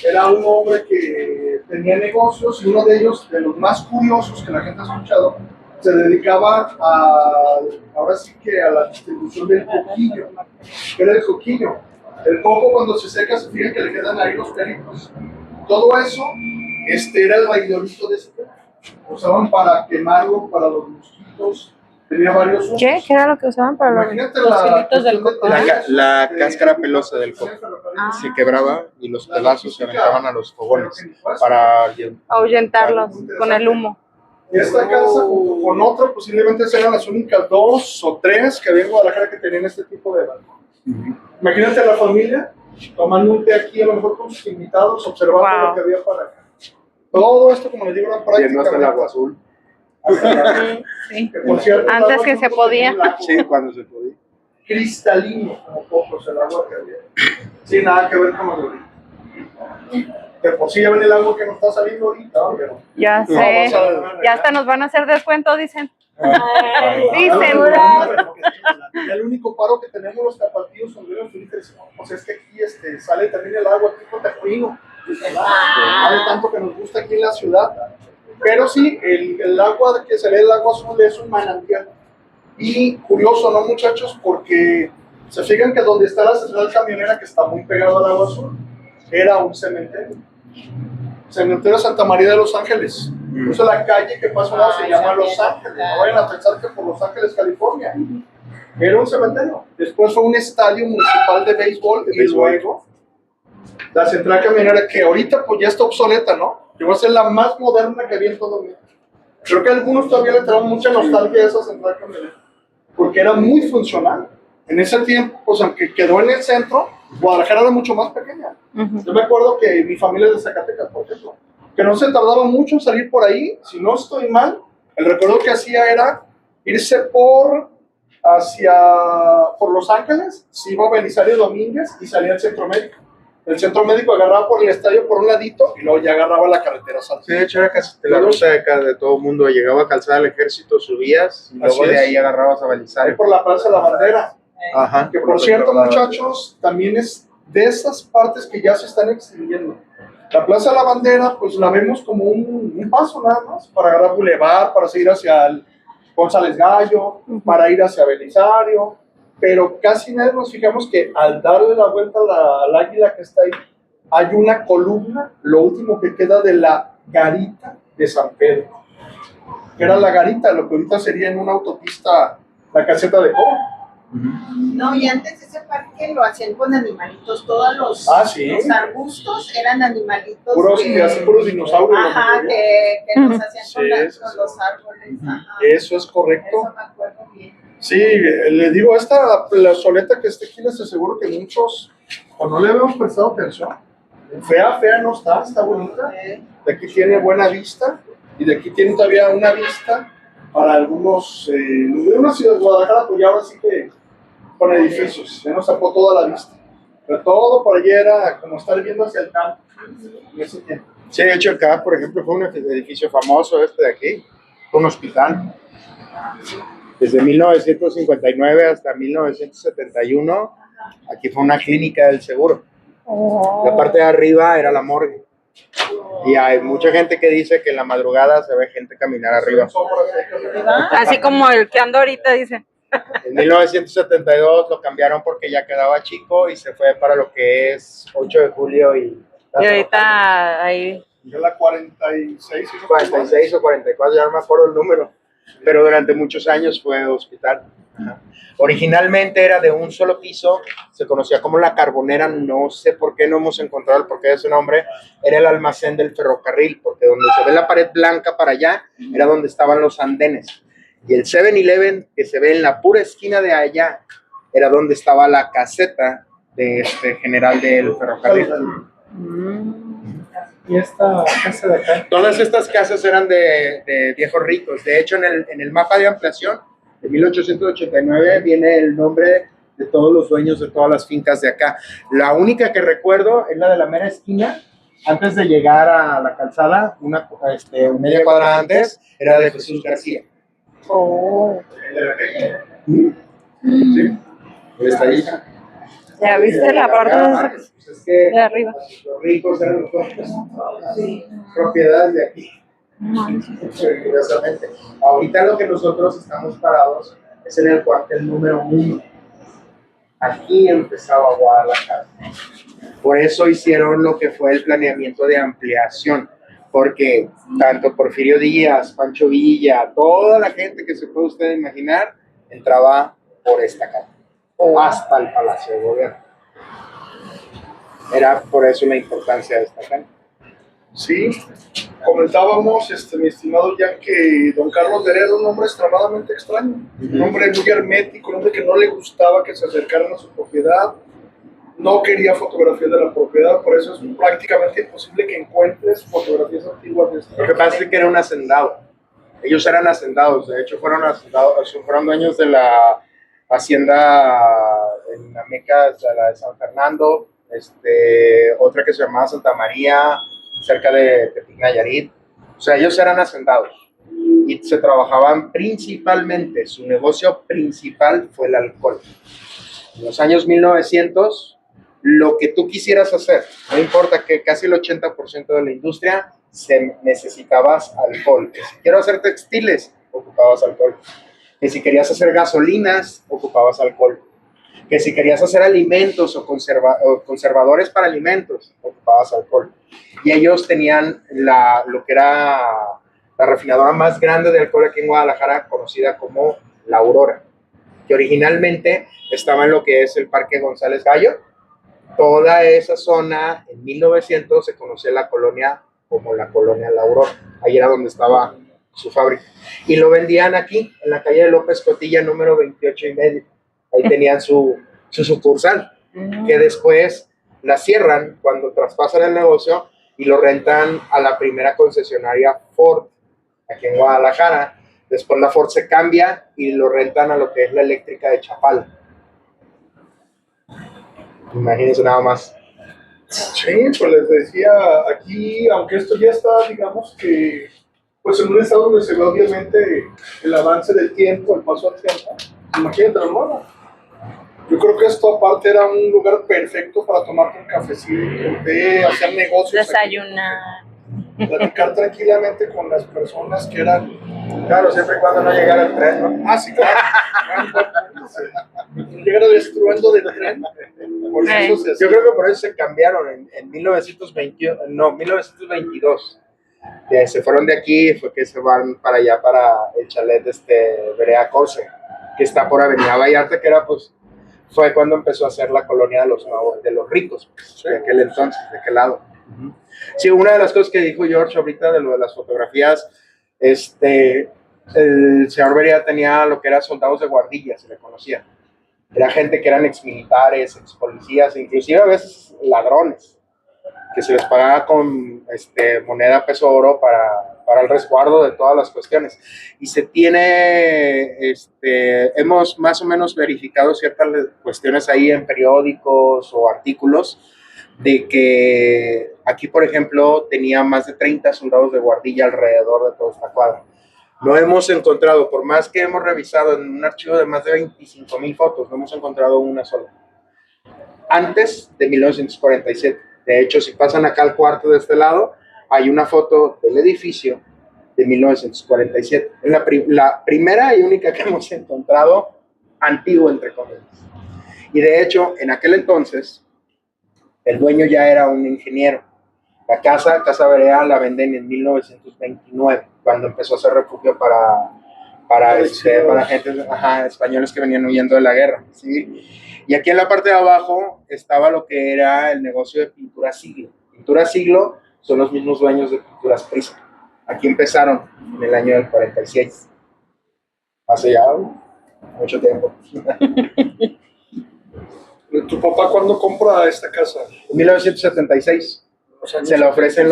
era un hombre que tenía negocios y uno de ellos, de los más curiosos que la gente ha escuchado, se dedicaba ahora sí que a la distribución del coquillo. ¿Qué era el coquillo? El coco cuando se seca se fija que le quedan ahí los pelitos. Todo eso, era el raidorito de ese tema. Usaban para quemarlo, para los mosquitos. Tenía varios usos. ¿Qué era lo que usaban para los filitos del coco? La cáscara pelosa del coco se quebraba y los pedazos se aventaban a los fogones para ahuyentarlos con el humo. Esta casa, junto con otra, posiblemente eran las únicas 2 o 3 que había en Guadalajara que tenían este tipo de balcón. Imagínate a la familia tomando un té aquí, a lo mejor con sus invitados, observando lo que había para acá. Todo esto, como les digo, era prácticamente. Viendo hasta el agua azul. Sí. Antes que se podía. Sí, cuando se podía. Cristalino, como pocos, el agua que había. Sin nada que ver con lo de ahorita. De por sí ya ven el agua que nos está saliendo ahorita, pero ya sé, ya hasta nos van a hacer descuento, dicen. Dicen. El único paro que tenemos los tapatíos son los filtros. Pues es que aquí sale también el agua aquí con tejuino. Hay tanto que nos gusta aquí en la ciudad. Pero sí, el agua que se ve, el agua azul, es un manantial. Y curioso, ¿no, muchachos? Porque se fijan que donde está la central camionera, que está muy pegado al agua azul, era un cementerio. Cementerio Santa María de Los Ángeles. Por eso la calle que pasa ahora se llama Los Ángeles. No vayan a pensar que por Los Ángeles, California. Era un cementerio. Después fue un estadio municipal de béisbol. Y luego la central camionera, que ahorita pues ya está obsoleta, ¿no? Llegó a ser la más moderna que había en todo México. Creo que a algunos todavía le traen mucha nostalgia a esa central camionera, porque era muy funcional. En ese tiempo, pues aunque quedó en el centro, Guadalajara era mucho más pequeña. Yo me acuerdo que mi familia es de Zacatecas, por ejemplo. que no se tardaba mucho en salir por ahí, si no estoy mal, el recuerdo que hacía era irse por Los Ángeles, se iba a Belisario Domínguez y salía al centro médico. El centro médico agarraba por el estadio por un ladito y luego ya agarraba la carretera Saltillo. Sí, de hecho era casi la ruta de todo el mundo. Llegaba a Calzada del Ejército, subías y luego Así de es. ahí agarrabas a Ahí Belisario. por la Plaza de la Bandera. Ajá. Que por cierto, muchachos, también es de esas partes que ya se están extinguiendo. La Plaza de la Bandera, pues la vemos como un paso nada más para agarrar Boulevard, para seguir hacia el González Gallo, para ir hacia Belisario, pero casi nadie nos fijamos que al darle la vuelta al águila que está ahí, hay una columna, lo último que queda de la garita de San Pedro, que era la garita, lo que ahorita sería en una autopista la caseta de Cobo. No, y antes ese parque lo hacían con animalitos, todos los, ¿Sí? los arbustos eran animalitos. Puros dinosaurios. Ajá, que los hacían Sí, con, sí, con sí. los árboles. Ajá. Eso es correcto. Eso me acuerdo bien. Sí, le digo, esta plazoleta que está aquí, les aseguro que muchos, o no le habíamos prestado atención. Fea no está bonita. De aquí tiene buena vista, y de aquí tiene todavía una vista para algunos, de una ciudad de Guadalajara, pues ya ahora sí que con edificios, ya nos tapó toda la vista. Pero todo por allí era como estar viendo hacia el campo en ese tiempo. Sí, de hecho acá, por ejemplo, fue un edificio famoso este de aquí, fue un hospital. Desde 1959 hasta 1971, aquí fue una clínica del seguro. La parte de arriba era la morgue. Y hay mucha gente que dice que en la madrugada se ve gente caminar arriba. Así como el que ando ahorita, dice. En 1972 lo cambiaron porque ya quedaba chico y se fue para lo que es 8 de julio y ahorita ahí. Ya la 46, 46 o 44, ya no me acuerdo el número, pero durante muchos años fue hospital. Ajá. Originalmente era de un solo piso, se conocía como la Carbonera, no sé por qué no hemos encontrado el porqué de ese nombre, era el almacén del ferrocarril, porque donde se ve la pared blanca para allá, era donde estaban los andenes. Y el 7-Eleven, que se ve en la pura esquina de allá, era donde estaba la caseta de general del ferrocarril. Y esta casa de acá. Todas estas casas eran de viejos ricos. De hecho, en el mapa de ampliación de 1889 viene el nombre de todos los dueños de todas las fincas de acá. La única que recuerdo es la de la mera esquina, antes de llegar a la calzada, media cuadra antes, era de Jesús García. Oh. Sí, está ahí. Ya viste la parte Pues es que de arriba. los ricos eran los dueños. Propiedades de aquí. Curiosamente. Ahorita lo que nosotros estamos parados es en el cuartel número 1. Aquí empezaba Guadalajara. Por eso hicieron lo que fue el planeamiento de ampliación, porque tanto Porfirio Díaz, Pancho Villa, toda la gente que se puede usted imaginar, entraba por esta calle, o hasta el Palacio de Gobierno. Era por eso la importancia de esta calle. Sí, comentábamos, mi estimado Jan, que don Carlos de Heredia era un hombre extremadamente extraño, un hombre muy hermético, un hombre que no le gustaba que se acercaran a su propiedad, no quería fotografías de la propiedad, por eso es prácticamente imposible que encuentres fotografías antiguas de esta. Lo que pasa es que era un hacendado. Ellos eran hacendados, de hecho fueron dueños de la hacienda en la Meca, la de San Fernando, otra que se llamaba Santa María, cerca de Tepic Nayarit. O sea, ellos eran hacendados y se trabajaban principalmente, su negocio principal fue el alcohol. En los años 1900, lo que tú quisieras hacer, no importa que casi el 80% de la industria necesitabas alcohol. Que si quiero hacer textiles, ocupabas alcohol. Que si querías hacer gasolinas, ocupabas alcohol. Que si querías hacer alimentos o conservadores para alimentos, ocupabas alcohol. Y ellos tenían lo que era la refinadora más grande de alcohol aquí en Guadalajara, conocida como La Aurora, que originalmente estaba en lo que es el Parque González Gallo. Toda esa zona, en 1900, se conocía la colonia como la colonia La Aurora. Ahí era donde estaba su fábrica. Y lo vendían aquí, en la calle de López Cotilla, número 28 y medio. Ahí tenían su sucursal, que después la cierran cuando traspasan el negocio y lo rentan a la primera concesionaria Ford, aquí en Guadalajara. Después la Ford se cambia y lo rentan a lo que es la eléctrica de Chapala. Imagínense nada más. Sí, pues les decía, aquí, aunque esto ya está, digamos que, pues en un estado donde se ve obviamente el avance del tiempo, el paso al tiempo, imagínate, hermano. Yo creo que esto aparte era un lugar perfecto para tomarte un cafecito, de hacer negocios, Desayunar. platicar tranquilamente con las personas que eran. Claro, siempre y cuando no llegara el tren, ¿no? Ah, sí, claro. Llegara el estruendo del tren. Por eso se hacía. Yo creo que por eso se cambiaron en 1922. Se fueron de aquí y fue que se van para allá, para el chalet Berea Corse, que está por Avenida Vallarta, que era pues, fue cuando empezó a ser la colonia de los ricos, pues, de aquel entonces, de aquel lado. Sí, una de las cosas que dijo George ahorita de lo de las fotografías, el señor Berea tenía lo que era soldados de guardilla, se le conocía. Era gente que eran exmilitares, expolicías, inclusive a veces ladrones, que se les pagaba con moneda, peso, oro para el resguardo de todas las cuestiones. Y se tiene, hemos más o menos verificado ciertas cuestiones ahí en periódicos o artículos, de que aquí, por ejemplo, tenía más de 30 soldados de guardilla alrededor de toda esta cuadra. No hemos encontrado, por más que hemos revisado en un archivo de más de 25,000 fotos, no hemos encontrado una sola. Antes de 1947. De hecho, si pasan acá al cuarto de este lado, hay una foto del edificio de 1947. Es la primera y única que hemos encontrado antiguo, entre comillas. Y de hecho, en aquel entonces, el dueño ya era un ingeniero. La Casa Berea, la venden en 1929, cuando empezó a ser refugio para gente, españoles que venían huyendo de la guerra, ¿sí? Y aquí en la parte de abajo estaba lo que era el negocio de Pintura Siglo. Pintura Siglo son los mismos dueños de Pinturas Prisma. Aquí empezaron en el año del 46. Hace ya mucho tiempo. ¿Tu papá cuándo compra esta casa? En 1976. O sea, Se la ofrecen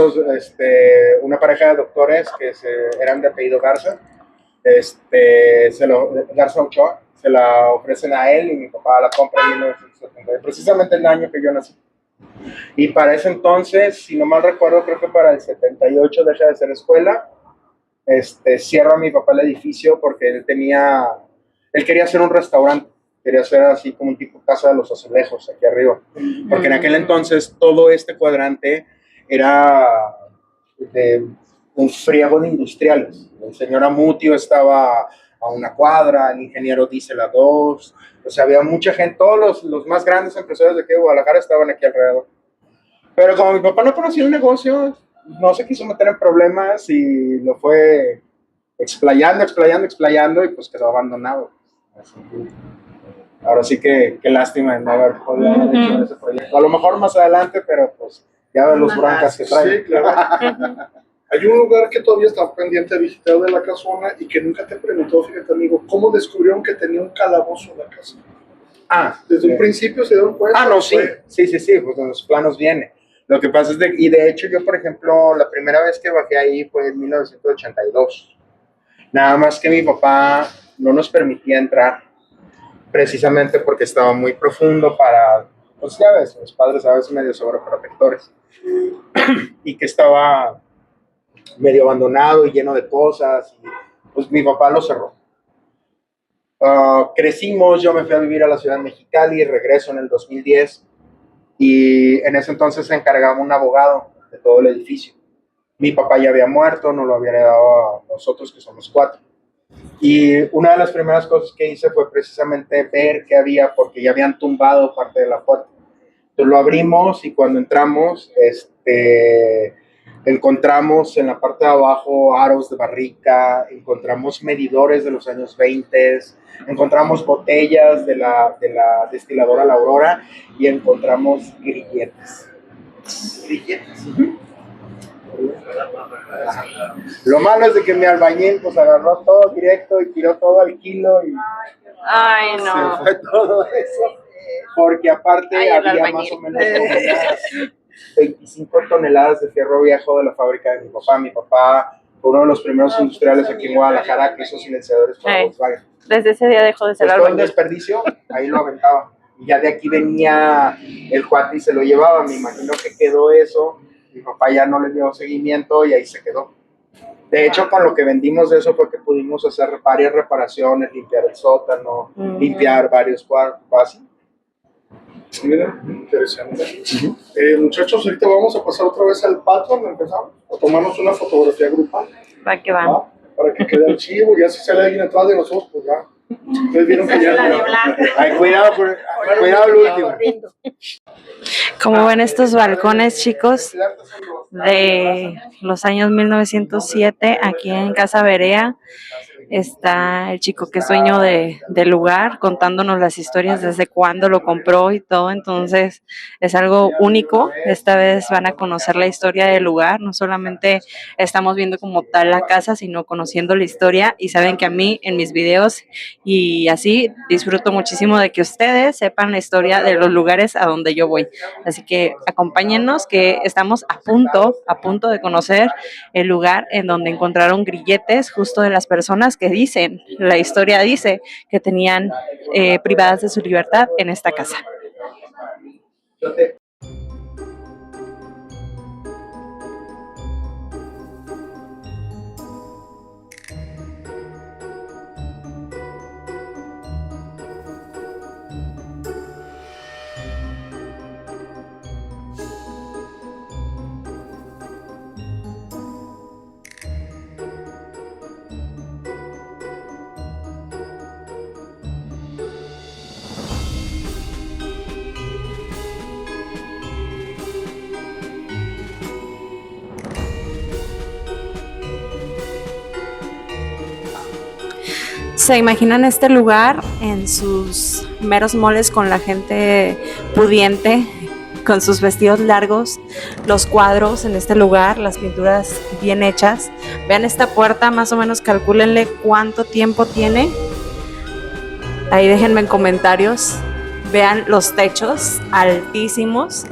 una pareja de doctores que eran de apellido Garza, Garza Ochoa, se la ofrecen a él y mi papá la compra en 1970, precisamente el año que yo nací. Y para ese entonces, si no mal recuerdo, creo que para el 78 deja de ser escuela, cierra mi papá el edificio porque él quería hacer un restaurante, quería hacer así como un tipo casa de los azulejos aquí arriba, porque en aquel entonces todo este cuadrante era de un friego de industriales. El señor Amutio estaba a una cuadra, el ingeniero Diesel a 2, o sea, había mucha gente, todos los más grandes empresarios de aquí de Guadalajara estaban aquí alrededor. Pero como mi papá no conocía el negocio, no se quiso meter en problemas y lo fue explayando y pues quedó abandonado. Así que, ahora sí que qué lástima de no haber podido haber hecho ese proyecto. A lo mejor más adelante, pero pues ya ven los broncas que traen. Sí, claro. Hay un lugar que todavía está pendiente de visitar de la casona y que nunca te preguntó, fíjate amigo, ¿cómo descubrieron que tenía un calabozo en la casa? Desde un principio se dieron cuenta. No, sí, pues en los planos viene. Lo que pasa es y de hecho yo, por ejemplo, la primera vez que bajé ahí fue en 1982. Nada más que mi papá no nos permitía entrar, precisamente porque estaba muy profundo pues ya ves, los padres a veces medio sobreprotectores, y que estaba medio abandonado y lleno de cosas, y pues mi papá lo cerró. Crecimos, yo me fui a vivir a la ciudad de Mexicali, regreso en el 2010, y en ese entonces se encargaba un abogado de todo el edificio. Mi papá ya había muerto, nos lo había dado a nosotros, que somos 4. Y una de las primeras cosas que hice fue precisamente ver qué había, porque ya habían tumbado parte de la puerta. Entonces lo abrimos y cuando entramos, encontramos en la parte de abajo aros de barrica, encontramos medidores de los años 20, encontramos botellas de la destiladora La Aurora y encontramos grilletes. Lo malo es de que mi albañil pues agarró todo directo y tiró todo al kilo y Ay, no. se fue todo eso, porque aparte había más o menos 25 toneladas de fierro viejo de la fábrica de mi papá. Mi papá fue uno de los primeros industriales aquí en Guadalajara que hizo silenciadores para Volkswagen. Desde ese día dejó de ser Todo el albañil. desperdicio, ahí lo aventaba. Y ya de aquí venía el cuate y se lo llevaba. Me imagino que quedó eso. Mi papá ya no le dio seguimiento y ahí se quedó. De hecho, con lo que vendimos de eso fue que pudimos hacer varias reparaciones, limpiar el sótano, limpiar varios cuartos, así. Mira, interesante. Muchachos, ahorita vamos a pasar otra vez al patio, empezamos a tomarnos una fotografía grupal. Va que va. ¿Va? Para que quede archivo, ya si sale alguien atrás de nosotros, pues ya. Ustedes vieron que ya. Ay, cuidado el último. Como ven estos balcones, chicos, de los años 1907, aquí en Casa Berea, está el chico que es dueño del lugar, contándonos las historias desde cuándo lo compró y todo. Entonces es algo único. Esta vez van a conocer la historia del lugar. No solamente estamos viendo como tal la casa, sino conociendo la historia. Y saben que a mí en mis videos y así disfruto muchísimo de que ustedes sepan la historia de los lugares a donde yo voy. Así que acompáñennos, que estamos a punto de conocer el lugar en donde encontraron grilletes justo de las personas que dicen, la historia dice, que tenían privadas de su libertad en esta casa. ¿Se imaginan este lugar en sus meros moles con la gente pudiente, con sus vestidos largos, los cuadros en este lugar, las pinturas bien hechas? Vean esta puerta, más o menos calcúlenle cuánto tiempo tiene. Ahí déjenme en comentarios. Vean los techos altísimos.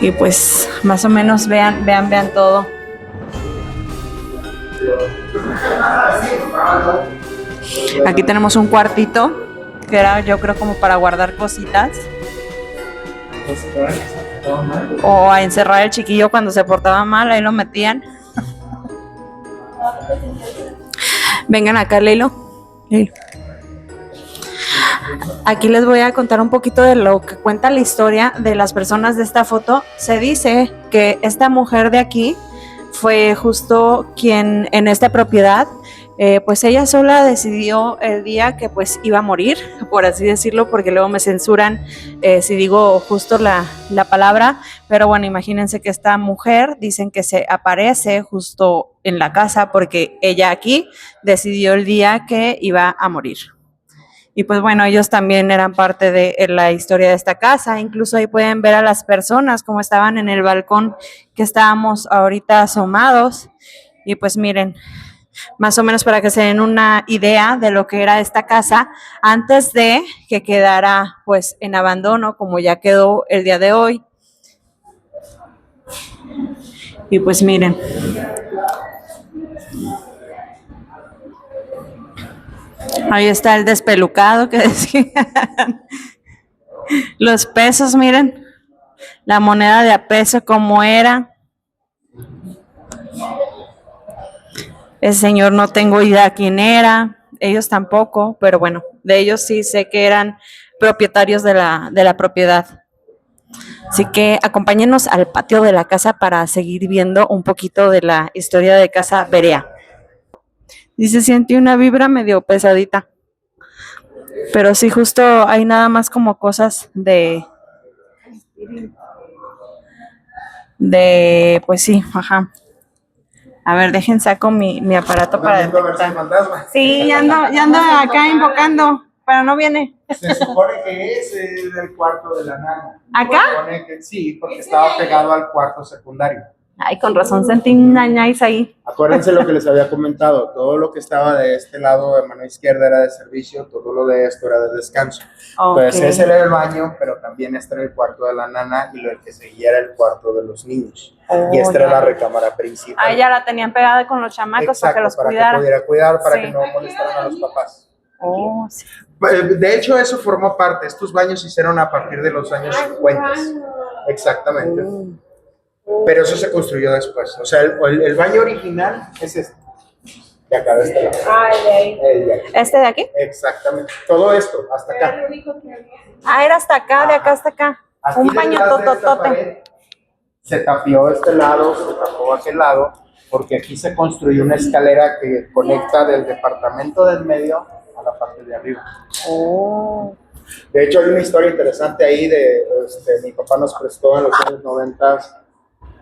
Y pues más o menos vean todo. Aquí tenemos un cuartito que era, yo creo, como para guardar cositas o a encerrar el chiquillo cuando se portaba mal, ahí lo metían. Vengan acá, Leilo. Aquí les voy a contar un poquito de lo que cuenta la historia de las personas de esta foto. Se dice que esta mujer de aquí fue justo quien en esta propiedad, pues ella sola decidió el día que pues iba a morir, por así decirlo, porque luego me censuran si digo justo la palabra, pero bueno, imagínense que esta mujer dicen que se aparece justo en la casa porque ella aquí decidió el día que iba a morir. Y pues bueno, ellos también eran parte de la historia de esta casa. Incluso ahí pueden ver a las personas como estaban en el balcón que estábamos ahorita asomados. Y pues miren, más o menos para que se den una idea de lo que era esta casa antes de que quedara pues en abandono, como ya quedó el día de hoy. Y pues miren. Ahí está el despelucado que decían. Los pesos, miren. La moneda de a peso como era. El señor no tengo idea quién era. Ellos tampoco, pero bueno, de ellos sí sé que eran propietarios de la propiedad. Así que acompáñenos al patio de la casa para seguir viendo un poquito de la historia de Casa Berea. Y se siente una vibra medio pesadita. Pero sí, justo hay nada más como cosas de pues sí, ajá. A ver, dejen saco mi aparato para detectar. Sí, ya ando acá invocando, pero no viene. Se supone que ese es el cuarto de la nana. ¿Acá? Se supone que sí, porque estaba pegado al cuarto secundario. Ay, con razón sentí ñañáis ahí. Acuérdense lo que les había comentado, todo lo que estaba de este lado de mano izquierda era de servicio, todo lo de esto era de descanso. Entonces ese era el baño, pero también este era el cuarto de la nana y lo que seguía era el cuarto de los niños. Y esta era la recámara principal. Ah, ya la tenían pegada con los chamacos. Exacto, para que los para cuidara. que pudiera cuidar, para Sí. que no molestaran a los papás. Oh, sí. De hecho, eso formó parte. Estos baños se hicieron a partir de los años 50. Exactamente. Pero eso se construyó después. O sea, el baño original es este. De acá de este lado. El de aquí. ¿Este de aquí? Exactamente. Todo esto, hasta acá. Ah, era hasta acá, de acá hasta acá. Aquí Un baño detrás de esta tototote. pared, se tapió este lado, se tapó aquel lado, porque aquí se construyó una escalera que conecta del departamento del medio a la parte de arriba. Oh. De hecho, hay una historia interesante ahí de, mi papá nos prestó en los años 90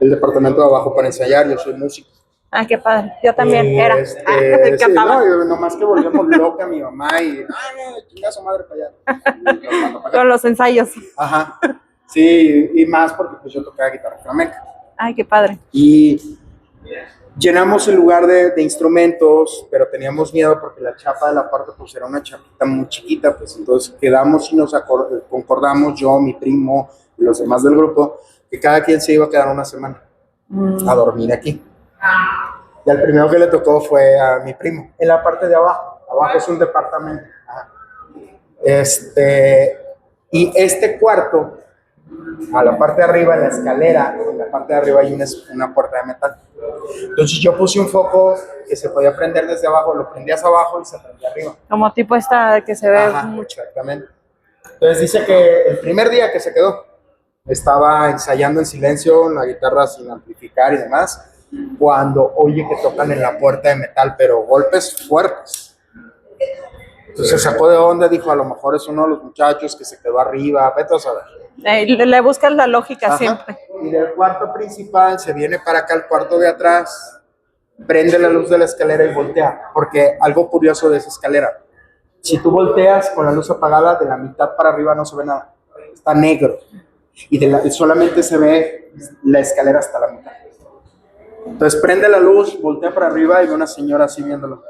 el departamento de abajo para ensayar, yo soy músico. Ah, qué padre. Yo también Y, era. sí, Cantaba. no, nomás que volvemos loca a mi mamá y, no, chinga su madre para allá. Nos mandó para acá. Con los ensayos. Ajá, sí, y más porque pues yo tocaba guitarra flamenca. Ay, qué padre. Y llenamos el lugar de instrumentos, pero teníamos miedo porque la chapa de la parte pues era una chapita muy chiquita, pues entonces quedamos y nos concordamos, yo, mi primo y los demás del grupo, que cada quien se iba a quedar una semana a dormir aquí. Y al primero que le tocó fue a mi primo, en la parte de abajo. Abajo es un departamento. Ajá. Y este cuarto, a la parte de arriba, en la escalera, en la parte de arriba hay una puerta de metal. Entonces yo puse un foco que se podía prender desde abajo, lo prendías abajo y se prendía arriba. Como tipo esta que se ve Ajá, mucho. exactamente. Entonces dice que el primer día que se quedó, estaba ensayando en silencio, la guitarra sin amplificar y demás, cuando oye que tocan en la puerta de metal, pero golpes fuertes. Entonces se sacó de onda, dijo, a lo mejor es uno de los muchachos que se quedó arriba, vete a saber. Le buscas la lógica Ajá. siempre. Y del cuarto principal se viene para acá al cuarto de atrás, prende la luz de la escalera y voltea, porque algo curioso de esa escalera, si tú volteas con la luz apagada, de la mitad para arriba no se ve nada, está negro, y solamente se ve la escalera hasta la mitad. Entonces prende la luz, voltea para arriba y ve una señora así viéndolo.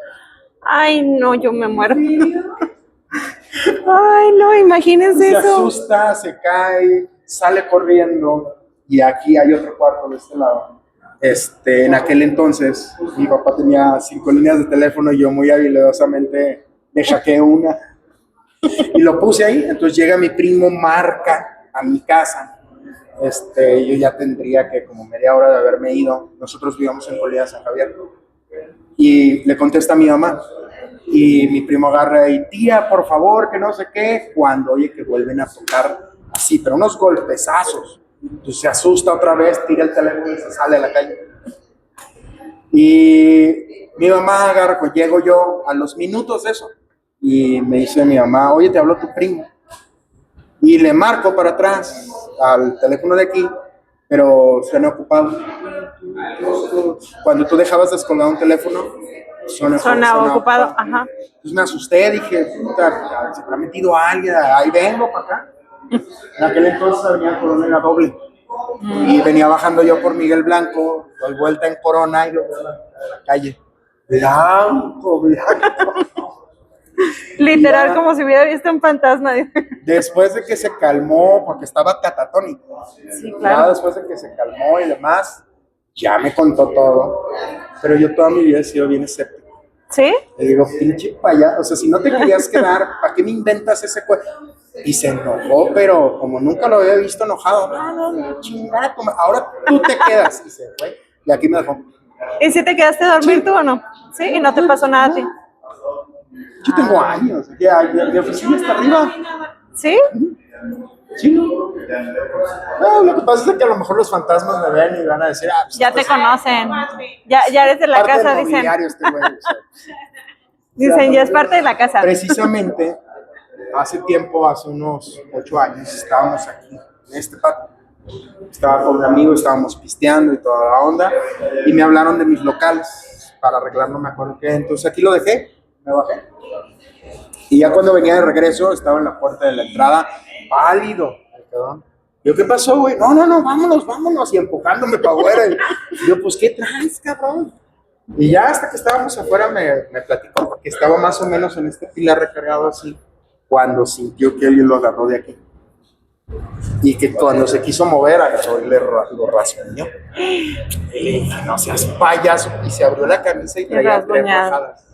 Ay, no, yo me muero. Ay, no, imagínense Se eso. asusta, se cae, sale corriendo, y aquí hay otro cuarto de este lado. En aquel entonces, mi papá tenía 5 líneas de teléfono y yo muy habilidosamente le hackeé una y lo puse ahí. Entonces llega mi primo, marca a mi casa. Yo ya tendría que como media hora de haberme ido. Nosotros vivíamos en Colina de San Javier. Y le contesta a mi mamá. Y mi primo agarra y, tía, por favor, que no sé qué. Cuando oye que vuelven a tocar así, pero unos golpezazos. Entonces se asusta otra vez, tira el teléfono y se sale a la calle. Y mi mamá agarra, pues llego yo a los minutos de eso. Y me dice mi mamá, oye, te habló tu primo. Y le marco para atrás al teléfono de aquí, pero suena ocupado. Cuando tú dejabas descolgado un teléfono, suena ocupado. Ajá. Entonces me asusté, dije, puta, se habrá metido alguien, ahí vengo para acá. En aquel entonces Avenida Corona era doble. Y venía bajando yo por Miguel Blanco, doy vuelta en Corona y lo veo en la calle. Blanco, blanco. Literal, como si hubiera visto un fantasma. Después de que se calmó, porque estaba catatónico. Sí, Ya claro. después de que se calmó y demás, ya me contó todo. Pero yo toda mi vida he sido bien escéptico. ¿Sí? Le digo, pinche payaso, o sea, si no te querías quedar, ¿para qué me inventas ese cuento? Y se enojó, pero como nunca lo había visto enojado, no, chingada, ahora tú te quedas. Y se fue, y aquí me dejó. ¿Y si te quedaste a dormir tú o no? Sí, y no te pasó nada a ti. Yo tengo años, ya, mi oficina está arriba. ¿Sí? Sí. No, lo que pasa es que a lo mejor los fantasmas me ven y van a decir, pues, Ya te conocen. Ya eres de la parte casa, del dicen. mobiliario este güey, o sea. Dicen, ya es parte de la casa. Precisamente, hace unos 8 años, estábamos aquí, en este patio. Estaba con un amigo, estábamos pisteando y toda la onda, y me hablaron de mis locales para arreglar, no me acuerdo qué. Entonces aquí lo dejé, me bajé. Y ya cuando venía de regreso, estaba en la puerta de la entrada, pálido, perdón. Yo, ¿qué pasó, güey? No, vámonos, y empujándome para afuera. Y yo, pues, ¿qué traes, cabrón? Y ya hasta que estábamos afuera me platicó, porque estaba más o menos en este pilar recargado así, cuando sintió que alguien lo agarró de aquí. Y que cuando se quiso mover, agarró y lo rasguñó. Y le dije, no seas payaso. Y se abrió la camisa y traía 3 rajadas.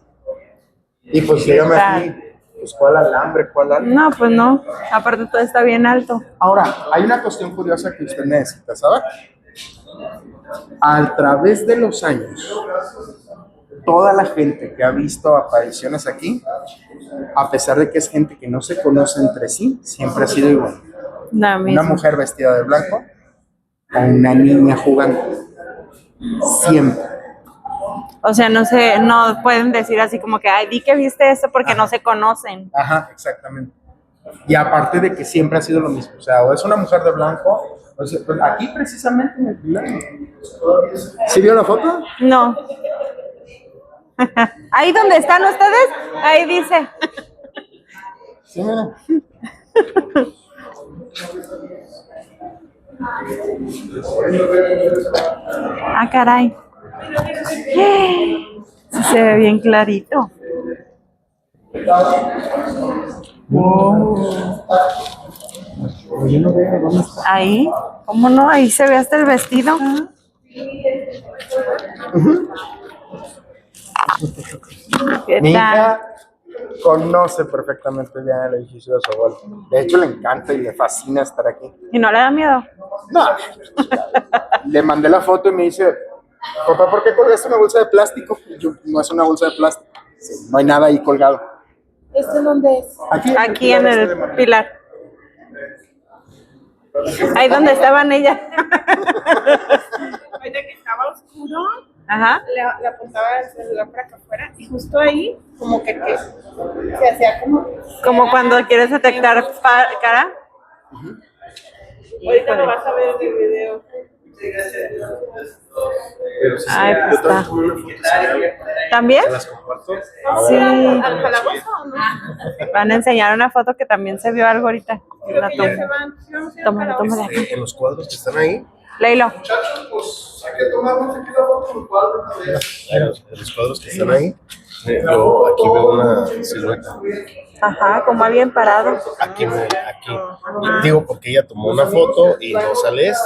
Y pues yo me fui, pues, ¿cuál alambre? No, pues no. Aparte todo está bien alto. Ahora, hay una cuestión curiosa que usted necesita saber. A través de los años, toda la gente que ha visto apariciones aquí, a pesar de que es gente que no se conoce entre sí, siempre ha sido igual. Una mujer vestida de blanco o una niña jugando. Siempre. O sea, no pueden decir así como que, ay, di que viste esto porque no se conocen. Ajá, exactamente. Y aparte de que siempre ha sido lo mismo. O sea, o es una mujer de blanco, o sea, pues aquí precisamente en el pilar. ¿Sí vio la foto? No. Ahí donde están ustedes, ahí dice. Sí, mira. Ah, caray. Sí, se ve bien clarito. Ahí, ¿cómo no? Ahí se ve hasta el vestido. ¿Qué Mi tal? hija conoce perfectamente bien el edificio de su abuelo. De hecho, le encanta y le fascina estar aquí. ¿Y no le da miedo? No. Le mandé la foto y me dice, papá, ¿por qué colgaste una bolsa de plástico? Y yo, no es una bolsa de plástico. Sí, no hay nada ahí colgado. ¿Este dónde es? Aquí en el pilar. Ahí donde estaban ellas. Ahorita que estaba oscuro, Ajá. le apuntaba el celular para acá afuera y justo ahí como que se hacía como... Como cuando quieres detectar cara. Ahorita lo vas a ver en el video. Ay, pues está. ¿También? Sí. ¿Al calabozo o no? Van a enseñar una foto que también se vio algo ahorita. La Sí, se tomo. van. Sí, vamos a ir al Tómala, calabozo. tómala. En los cuadros que están ahí, Leilo. Muchachos, pues hay que tomarnos aquí la foto con el cuadro una vez. en los cuadros que están ahí, yo aquí veo una silueta. Ajá, como alguien parado. Aquí. Digo, porque ella tomó una foto y no sale eso.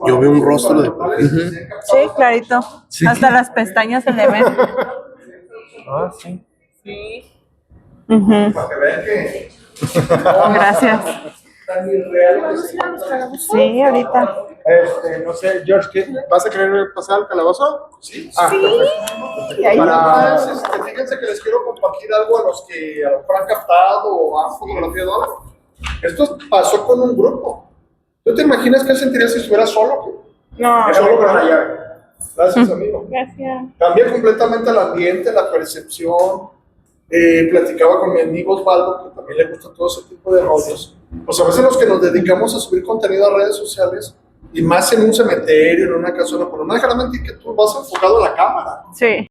Yo veo un rostro de perfil. Sí, clarito. Hasta las pestañas se le ven. Ah, sí. Sí. Ujú. Para que vean que Gracias. tan irreal que Vamos a ir a los calabozos. Sí, ahorita. No sé, George, ¿vas a querer pasar al calabozo? sí. Perfecto. Y ahí Entonces, fíjense que les quiero compartir algo a los que a lo mejor han captado o han fotografiado algo. Esto pasó con un grupo. ¿Tú te imaginas qué sentirías si estuvieras solo? No, Solo con la llave. Gracias, amigo. Gracias. Cambia completamente el ambiente, la percepción. Platicaba con mi amigo Osvaldo, que también le gusta todo ese tipo de rollos. Pues a veces los que nos dedicamos a subir contenido a redes sociales, y más en un cementerio, en una casona, pero no dejará mentir que tú vas enfocado a la cámara. Sí.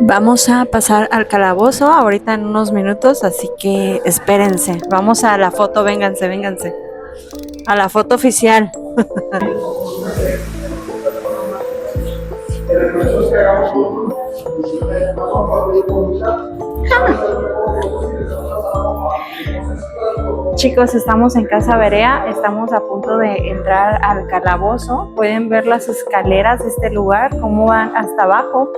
Vamos a pasar al calabozo ahorita en unos minutos, así que espérense. Vamos a la foto, vénganse, vénganse. A la foto oficial. Chicos, estamos en Casa Berea, estamos a punto de entrar al calabozo. Pueden ver las escaleras de este lugar, cómo van hasta abajo.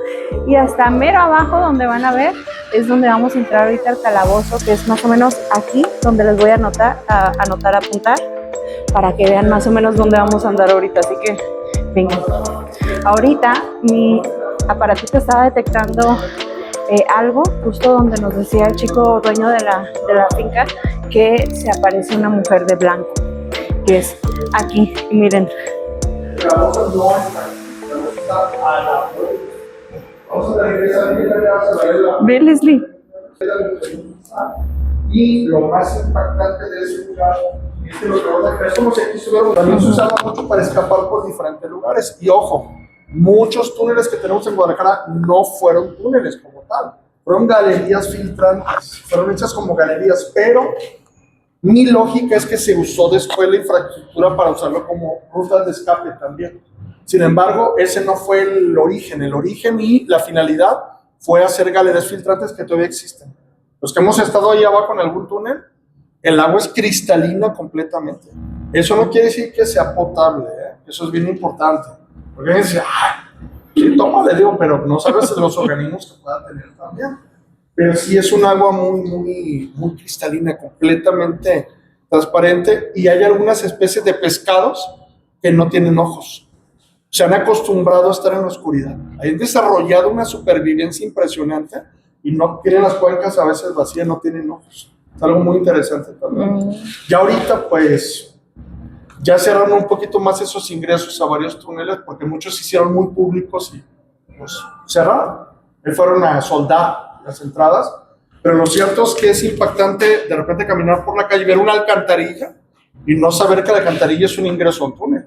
Y hasta mero abajo, donde van a ver, es donde vamos a entrar ahorita al calabozo, que es más o menos aquí, donde les voy a apuntar, para que vean más o menos dónde vamos a andar ahorita. Así que, vengan. Ahorita mi aparatito estaba detectando algo justo donde nos decía el chico dueño de la finca que se aparece una mujer de blanco, que es aquí, y miren. Ve, Leslie. Y lo más impactante de ese lugar es que los es como si aquí estuviéramos. También se usaba mucho para escapar por diferentes lugares. Y ojo, muchos túneles que tenemos en Guadalajara no fueron túneles como tal, fueron galerías filtrantes, fueron hechas como galerías, pero mi lógica es que se usó después la infraestructura para usarlo como rutas de escape también. Sin embargo, ese no fue el origen y la finalidad fue hacer galerías filtrantes que todavía existen. Los que hemos estado ahí abajo en algún túnel, el agua es cristalina completamente. Eso no quiere decir que sea potable, eso es bien importante. Porque alguien dice, sí, tómale, digo, pero no sabes de los organismos que pueda tener también. Pero sí es un agua muy cristalina, completamente transparente, y hay algunas especies de pescados que no tienen ojos. Se han acostumbrado a estar en la oscuridad. Han desarrollado una supervivencia impresionante y no tienen las cuencas a veces vacías, no tienen ojos. Es algo muy interesante también. Ya ahorita, pues, ya cerraron un poquito más esos ingresos a varios túneles porque muchos se hicieron muy públicos y pues cerraron. Fueron a soldar las entradas, pero lo cierto es que es impactante de repente caminar por la calle, ver una alcantarilla y no saber que la alcantarilla es un ingreso a un túnel.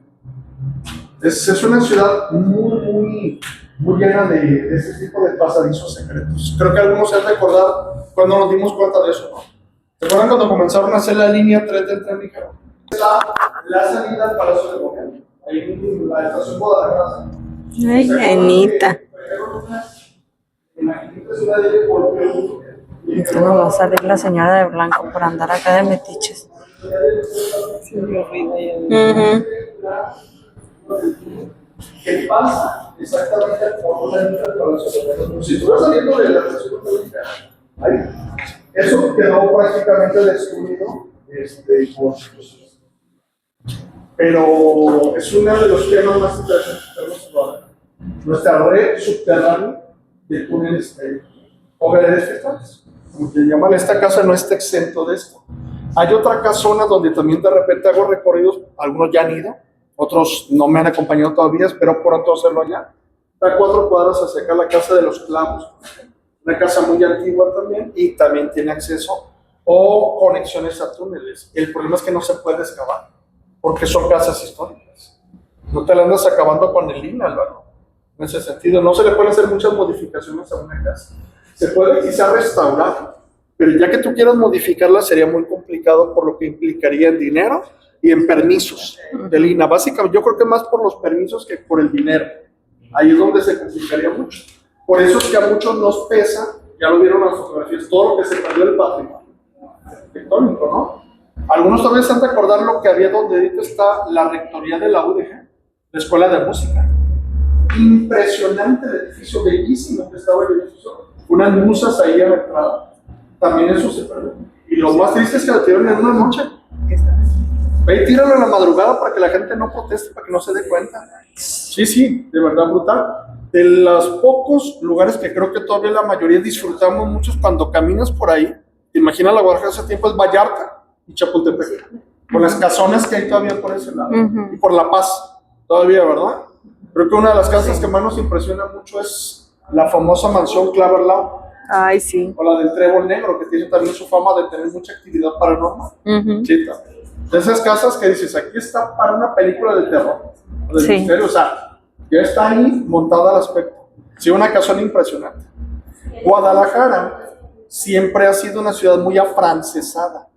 Es una ciudad muy llena de ese tipo de pasadizos secretos. Creo que algunos se han de acordar cuando nos dimos cuenta de eso, ¿no? ¿Se acuerdan cuando comenzaron a hacer la línea 3 del tren ligero? La salida al Palacio de Gobierno, ahí en la estación Guadalajara. Ay, nenita. No va a salir la señora de blanco por andar acá de metiches. ¿Qué pasa exactamente por la línea del Palacio de Gobierno? Si tú vas saliendo de la estación Guadalajara, eso quedó prácticamente destruido pero es uno de los temas más interesantes que tenemos ahora. Nuestra red subterránea de túneles o galerías filtrantes, como le llaman. Esta casa no está exento de esto. Hay otra casona donde también de repente hago recorridos, algunos ya han ido, otros no me han acompañado todavía, espero pronto hacerlo allá. Está a 4 cuadras hacia acá, la Casa de los Clavos, una casa muy antigua también, y también tiene acceso o conexiones a túneles. El problema es que no se puede excavar, porque son casas históricas. No te la andas acabando con el INA, Álvaro. En ese sentido, no se le pueden hacer muchas modificaciones a una casa. Se puede quizá restaurar, pero ya que tú quieras modificarla sería muy complicado, por lo que implicaría en dinero y en permisos del INA. Básicamente, yo creo que más por los permisos que por el dinero. Ahí es donde se complicaría mucho. Por eso es que a muchos nos pesa, ya lo vieron en las fotografías, todo lo que se perdió del patrimonio arquitectónico, ¿no? Algunos todavía se han de acordar lo que había donde ahorita está la rectoría de la UDG, la Escuela de Música. Impresionante el edificio, bellísimo que estaba el edificio. Unas musas ahí a la entrada. También eso se perdió. Y lo más triste es que lo tiraron en una noche. Ve y tíralo en la madrugada para que la gente no proteste, para que no se dé cuenta. Sí, de verdad brutal. De los pocos lugares que creo que todavía la mayoría disfrutamos muchos cuando caminas por ahí, te imaginas la Guadalajara hace tiempo, es Vallarta y Chapultepec, con las casonas que hay todavía por ese lado, y por La Paz, todavía, ¿verdad? Creo que una de las casas que más nos impresiona mucho es la famosa mansión Claverlaw. Ay, sí. O la del Trébol Negro, que tiene también su fama de tener mucha actividad paranormal. Sí, también. De esas casas que dices, aquí está para una película de terror, de misterio, o sea, ya está ahí montada al aspecto. Sí, una casona impresionante. Guadalajara siempre ha sido una ciudad muy afrancesada.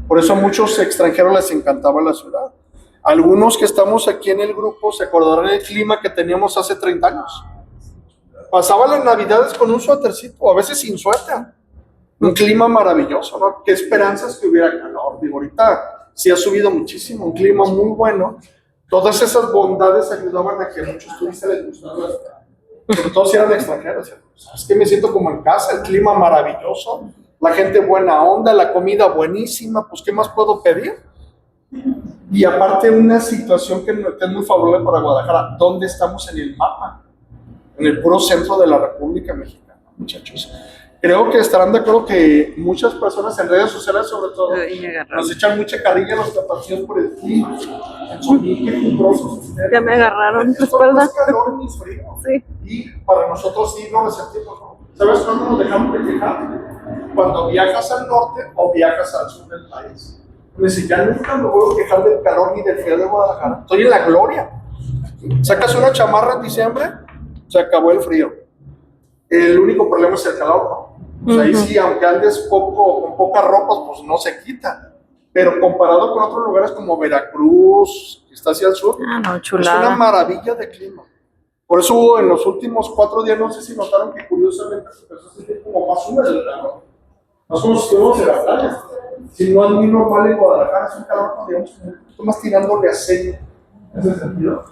Por eso a muchos extranjeros les encantaba la ciudad. Algunos que estamos aquí en el grupo se acordarán del clima que teníamos hace 30 años. Pasaba las navidades con un suétercito, a veces sin suéter. Un clima maravilloso, ¿no? Qué esperanzas que hubiera calor. Digo, ahorita sí ha subido muchísimo, un clima muy bueno. Todas esas bondades ayudaban a que a muchos turistas les gustara. Sobre todo si eran extranjeros. Es que me siento como en casa, el clima maravilloso, la gente buena onda, la comida buenísima, pues ¿qué más puedo pedir? Y aparte una situación que es muy favorable para Guadalajara, ¿dónde estamos en el mapa? En el puro centro de la República Mexicana, muchachos. Creo que estarán de acuerdo que muchas personas en redes sociales, sobre todo, nos echan mucha carrilla a los tapatíos por el clima. Ya me agarraron, es ¿verdad? calor ni frío. Sí. Y para nosotros sí lo resentimos, ¿no? ¿Sabes cuándo nos dejamos de quejar? Cuando viajas al norte o viajas al sur del país. Me dice, ya nunca me puedo quejar del calor ni del frío de Guadalajara. Estoy en la gloria. Sacas una chamarra en diciembre, se acabó el frío. El único problema es el calor, ¿no? O sea, ahí sí, aunque andes con pocas ropas, pues no se quita. Pero comparado con otros lugares como Veracruz, que está hacia el sur, no, es una maravilla de clima. Por eso en los últimos 4 días, no sé si notaron que curiosamente se empezó a sentir como más húmedo el calor. No como si estuviéramos en la playa. Si no es muy normal en Guadalajara, es un calor, digamos, un poquito más tirándole a seco, en ese sentido.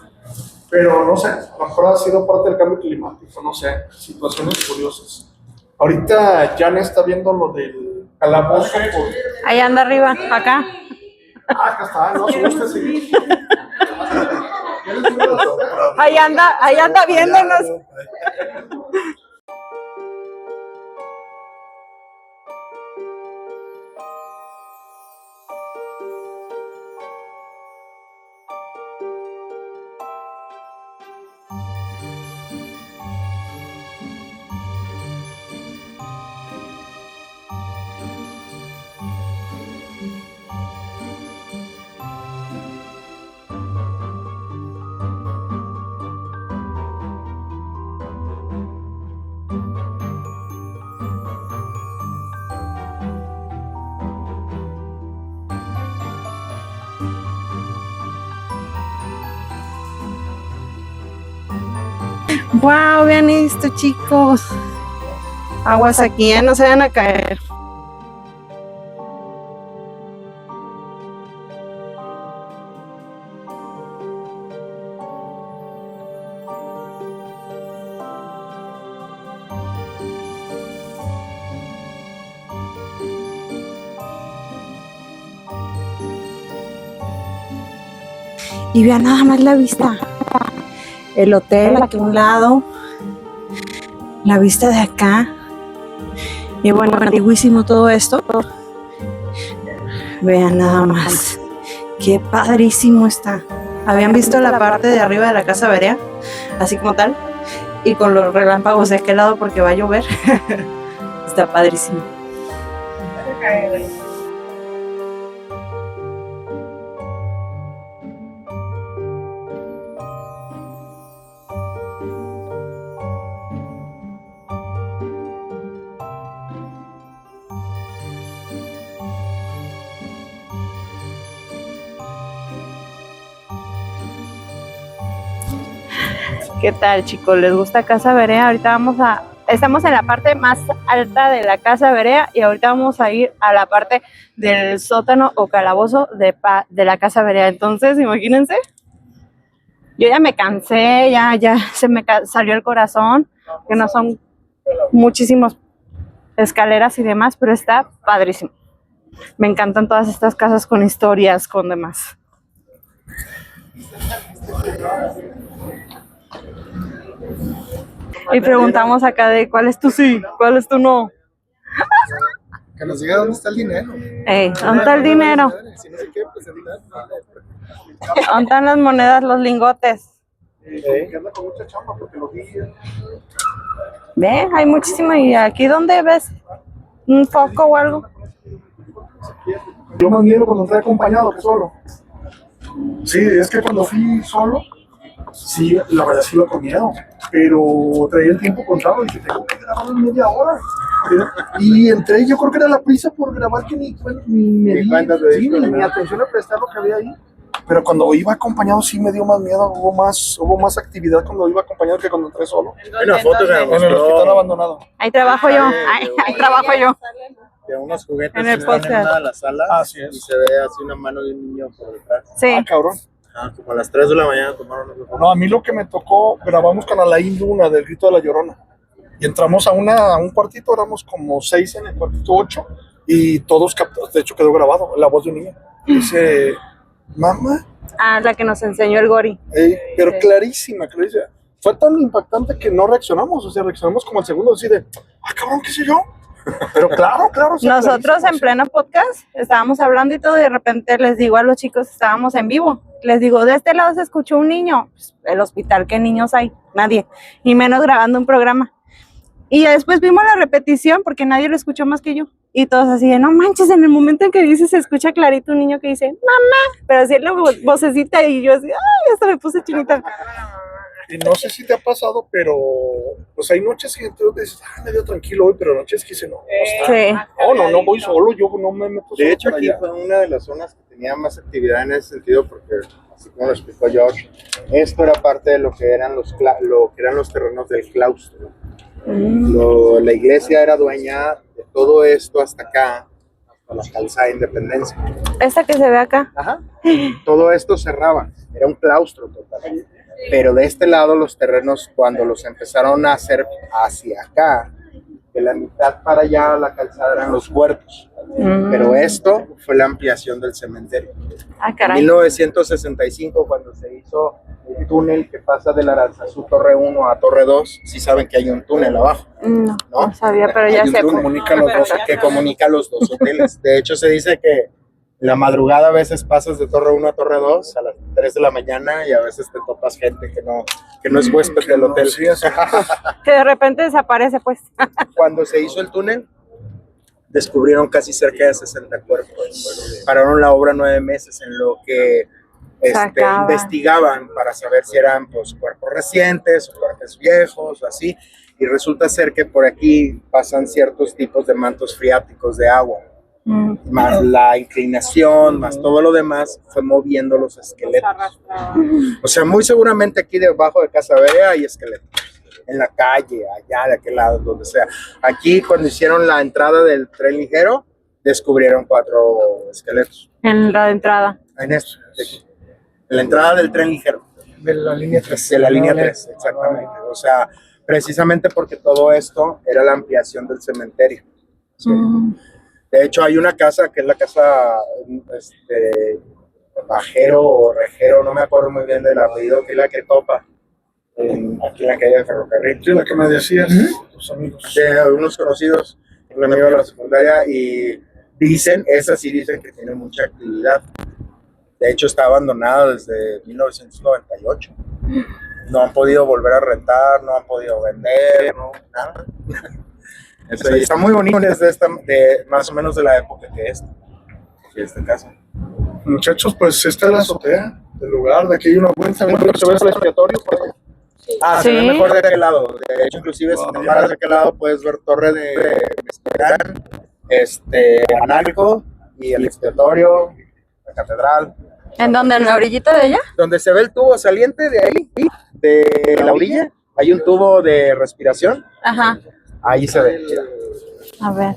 Pero no sé, a lo mejor ha sido parte del cambio climático, no sé, situaciones curiosas. Ahorita Jan está viendo lo del calabozo. Ahí anda arriba, acá. Acá está, no se gusta seguir. Ahí anda viéndonos. Wow, vean esto, chicos. Aguas aquí, no se van a caer. Y vean nada más la vista. El hotel aquí a un lado, la vista de acá, y bueno, antiguísimo todo esto. Vean nada más, qué padrísimo está. ¿Habían visto la parte de arriba de la Casa Berea? Así como tal, y con los relámpagos de aquel lado porque va a llover. Está padrísimo. ¿Qué tal, chicos? ¿Les gusta Casa Berea? Ahorita estamos en la parte más alta de la Casa Berea y ahorita vamos a ir a la parte del sótano o calabozo de la Casa Berea. Entonces, imagínense, yo ya me cansé, ya se me salió el corazón, que no son muchísimas escaleras y demás, pero está padrísimo. Me encantan todas estas casas con historias, con demás. Y preguntamos acá de cuál es tu sí, cuál es tu no. Que nos diga dónde está el dinero. ¿Dónde está el dinero? Si no sé qué, pues el dinero. ¿Dónde están las monedas, los lingotes? Que anda con mucha chamba porque lo vi. Ve, hay muchísimo. ¿Y aquí dónde ves? ¿Un foco o algo? Yo más miedo cuando entré acompañado que solo. Sí, es que cuando fui solo, Sí, la verdad sí lo con miedo, pero traía el tiempo contado y dije, tengo que grabar en media hora. Y entré, yo creo que era la prisa por grabar que ni me di, sí, ni atención a prestar lo que había ahí. Pero cuando iba acompañado sí me dio más miedo, hubo más actividad cuando iba acompañado que cuando entré solo. Hay una foto que me En el hospital abandonado. Ahí trabajo yo, ahí trabajo yo. de unos juguetes En el que están en podcast. una de las salas Así es. y se ve así una mano de un niño por detrás. Sí. Ah, cabrón. Como a las 3 de la mañana tomaron esa foto. No, a mí lo que me tocó, grabamos con Alain Luna del Grito de la Llorona. Y entramos a un cuartito, éramos como 6 en el cuartito, 8, y todos captados, de hecho quedó grabado, la voz de un niño. Dice, mamá, Ah, la que nos enseñó el Gori. pero Sí. clarísima. Fue tan impactante que no reaccionamos, o sea, reaccionamos como al segundo, así de, cabrón, qué sé yo. Pero claro, o sea, Nosotros clarísimo, en sí. pleno podcast estábamos hablando y todo, y de repente les digo a los chicos, estábamos en vivo, les digo, de este lado se escuchó un niño. Pues, el hospital, ¿qué niños hay? Nadie, y menos grabando un programa. Y ya después vimos la repetición porque nadie lo escuchó más que yo. Y todos así de, no manches, en el momento en que dice, se escucha clarito un niño que dice, mamá, pero así la vocecita, y yo así, ay, hasta me puse chinita. Y no sé si te ha pasado, pero pues hay noches que tú dices, medio tranquilo hoy, pero noches que dice, no, Sí. no voy solo, yo no me meto solo. De hecho, para aquí allá. fue una de las zonas que tenía más actividad en ese sentido, porque, así como lo explicó George, esto era parte de lo que eran los terrenos del claustro. La iglesia era dueña de todo esto hasta acá, hasta la calzada de Independencia. Esta que se ve acá. Ajá. Todo esto cerraba, era un claustro total. Pero de este lado los terrenos, cuando los empezaron a hacer hacia acá, de la mitad para allá la calzada eran los huertos. Pero esto fue la ampliación del cementerio. Ah, En caray. 1965, cuando se hizo el túnel que pasa de la Aranzazú Torre 1 a Torre 2, sí saben que hay un túnel abajo, No, ¿no? no sabía, pero ya Hay un sé. túnel que comunica los dos hoteles. De hecho, se dice que en la madrugada a veces pasas de Torre 1 a Torre 2 a las 3 de la mañana y a veces te topas gente que no es huésped del hotel. Sí, así es. Que de repente desaparece, pues. Cuando se hizo el túnel, descubrieron casi cerca de 60 cuerpos. Pararon la obra 9 meses en lo que Sacaban. investigaban para saber si eran pues, cuerpos recientes o cuerpos viejos o así. Y resulta ser que por aquí pasan ciertos tipos de mantos freáticos de agua. Más la inclinación, más todo lo demás, fue moviendo los esqueletos. O sea, muy seguramente aquí debajo de Casa Berea hay esqueletos. En la calle, allá, de aquel lado, donde sea. Aquí, cuando hicieron la entrada del tren ligero, descubrieron 4 esqueletos. En la entrada. En esto, de aquí. En la entrada del tren ligero. De la línea 3. De la línea 3, exactamente. O sea, precisamente porque todo esto era la ampliación del cementerio. ¿Sí? De hecho, hay una casa que es la casa Bajero o Rejero, no me acuerdo muy bien del apellido, que es la que topa aquí en la calle de Ferrocarril. Sí, la que me decías, tus amigos. De unos conocidos, un amigo de la secundaria, y esa sí dicen que tiene mucha actividad. De hecho, está abandonada desde 1998. No han podido volver a rentar, no han podido vender, no, nada. Está muy bonito, es de más o menos de la época que esta casa. Muchachos, pues esta es la azotea del lugar. De aquí hay una buena, se ve el expiatorio. Se ve Sí. mejor de aquel lado. De hecho, inclusive si te paras de aquel lado puedes ver Torre de Mezquitán, Analco y el expiatorio, la catedral. ¿En dónde? ¿En la orillita de ella? Donde se ve el tubo saliente de ahí, de la orilla, hay un tubo de respiración. Ajá. Ahí se ve. Mira. A ver.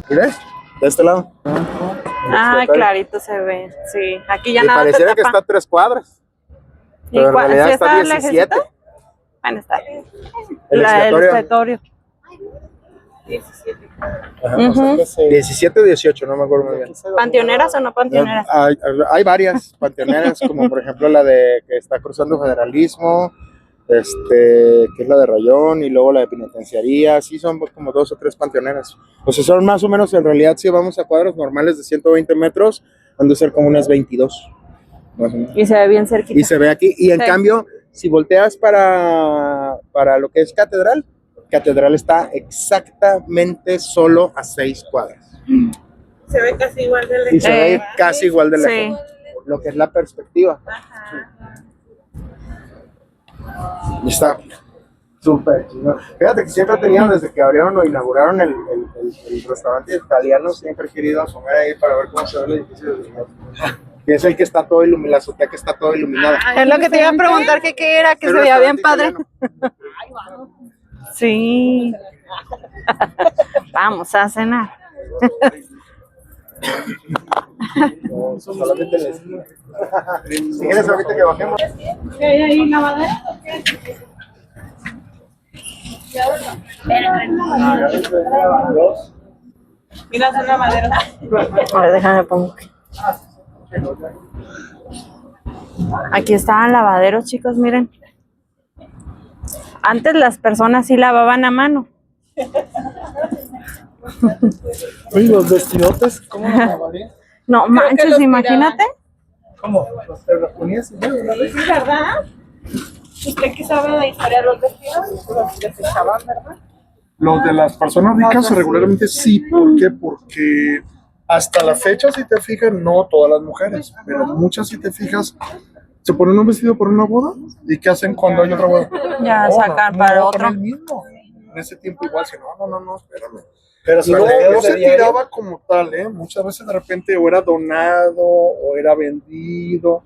¿Ves? De este lado. Ah, clarito se ve. Sí. Aquí ya Y nada te pareciera que tapa. está a 3 cuadras. ¿Y Pero en realidad ¿sí está 17. lejecito? Bueno, está. El El expiatorio. expiatorio. Ajá. Ujú. 17 o 18, no me acuerdo muy bien. ¿Panteoneras o no panteoneras? Hay varias panteoneras, como por ejemplo la de que está cruzando Federalismo, que es la de Rayón, y luego la de Penitenciaría. Sí, son como 2 o 3 panteoneras. O sea, son más o menos, en realidad, si vamos a cuadros normales de 120 metros, han de ser como unas 22. Más o menos. Y se ve bien cerquita. Y se ve aquí. Y en Sí. cambio, si volteas para lo que es Catedral está exactamente solo a 6 cuadras. Se ve casi igual de Y se ve Eh, casi igual de Sí. lejos. lo que es la perspectiva. Y está súper chingón. Fíjate que siempre tenían, desde que abrieron o inauguraron el restaurante italiano, siempre he querido asomar ahí para ver cómo se ve el edificio de Dios. Que es el que está todo iluminado, la azotea que está todo iluminada. Es lo que te iba a preguntar que qué era, que se veía bien padre. Sí. Vamos a cenar. No, solamente en la esquina. Si quieres ahorita que bajemos. ¿Qué hay ahí, lavadero? Mira, son lavaderos. A ver, déjame pongo. Aquí estaban lavaderos, chicos, miren. Antes las personas sí lavaban a mano. Oye, los vestidotes, ¿cómo los lavaría? No que manches, los imagínate. ¿Cómo? Los ponías y ya, ¿verdad? Sí, ¿verdad? ¿Usted qué sabe de la historia de los vestidos? Los desechaban, ¿verdad? Los de las personas ricas regularmente sí. ¿Por qué? Porque hasta la fecha, si te fijas, no todas las mujeres, pero muchas, si te fijas, se ponen un vestido por una boda. ¿Y qué hacen cuando hay otra boda? Ya, sacar para voy a otro. poner el mismo. En ese tiempo igual, si no, espérame. Pero Y no se tiraba como tal, ¿eh? Muchas veces de repente o era donado o era vendido,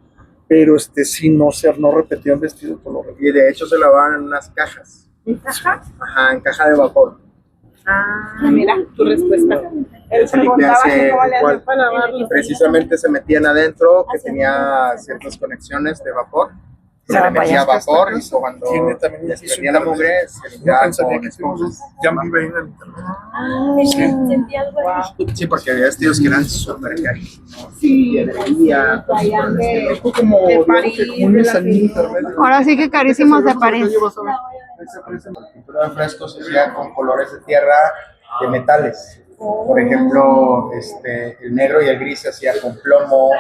pero sí no repetían vestido por lo regular. Y de hecho se lavaban en unas cajas. ¿En caja? Ajá, en caja de vapor. Ah, mira, tu respuesta. Él Se preguntaba limpian, que cómo le igual. hacen para lavarlos. Precisamente se metían adentro, que tenía ciertas conexiones de vapor. Se le metía vapor y cuando Tiene también se venía la mugre, se Yo limpiaba pensaría con que esponjas. ya vive ahí en el internet. Sí, porque había vestidos que eran súper carísimos. Sí, Piedrería, traían de Como, de digamos París, que como un de la mezanín Filipinas. intermedio. Ahora sí que carísimos de París. La pintura de frescos se hacía con colores de tierra de metales. Por ejemplo, el negro y el gris se hacía con plomo,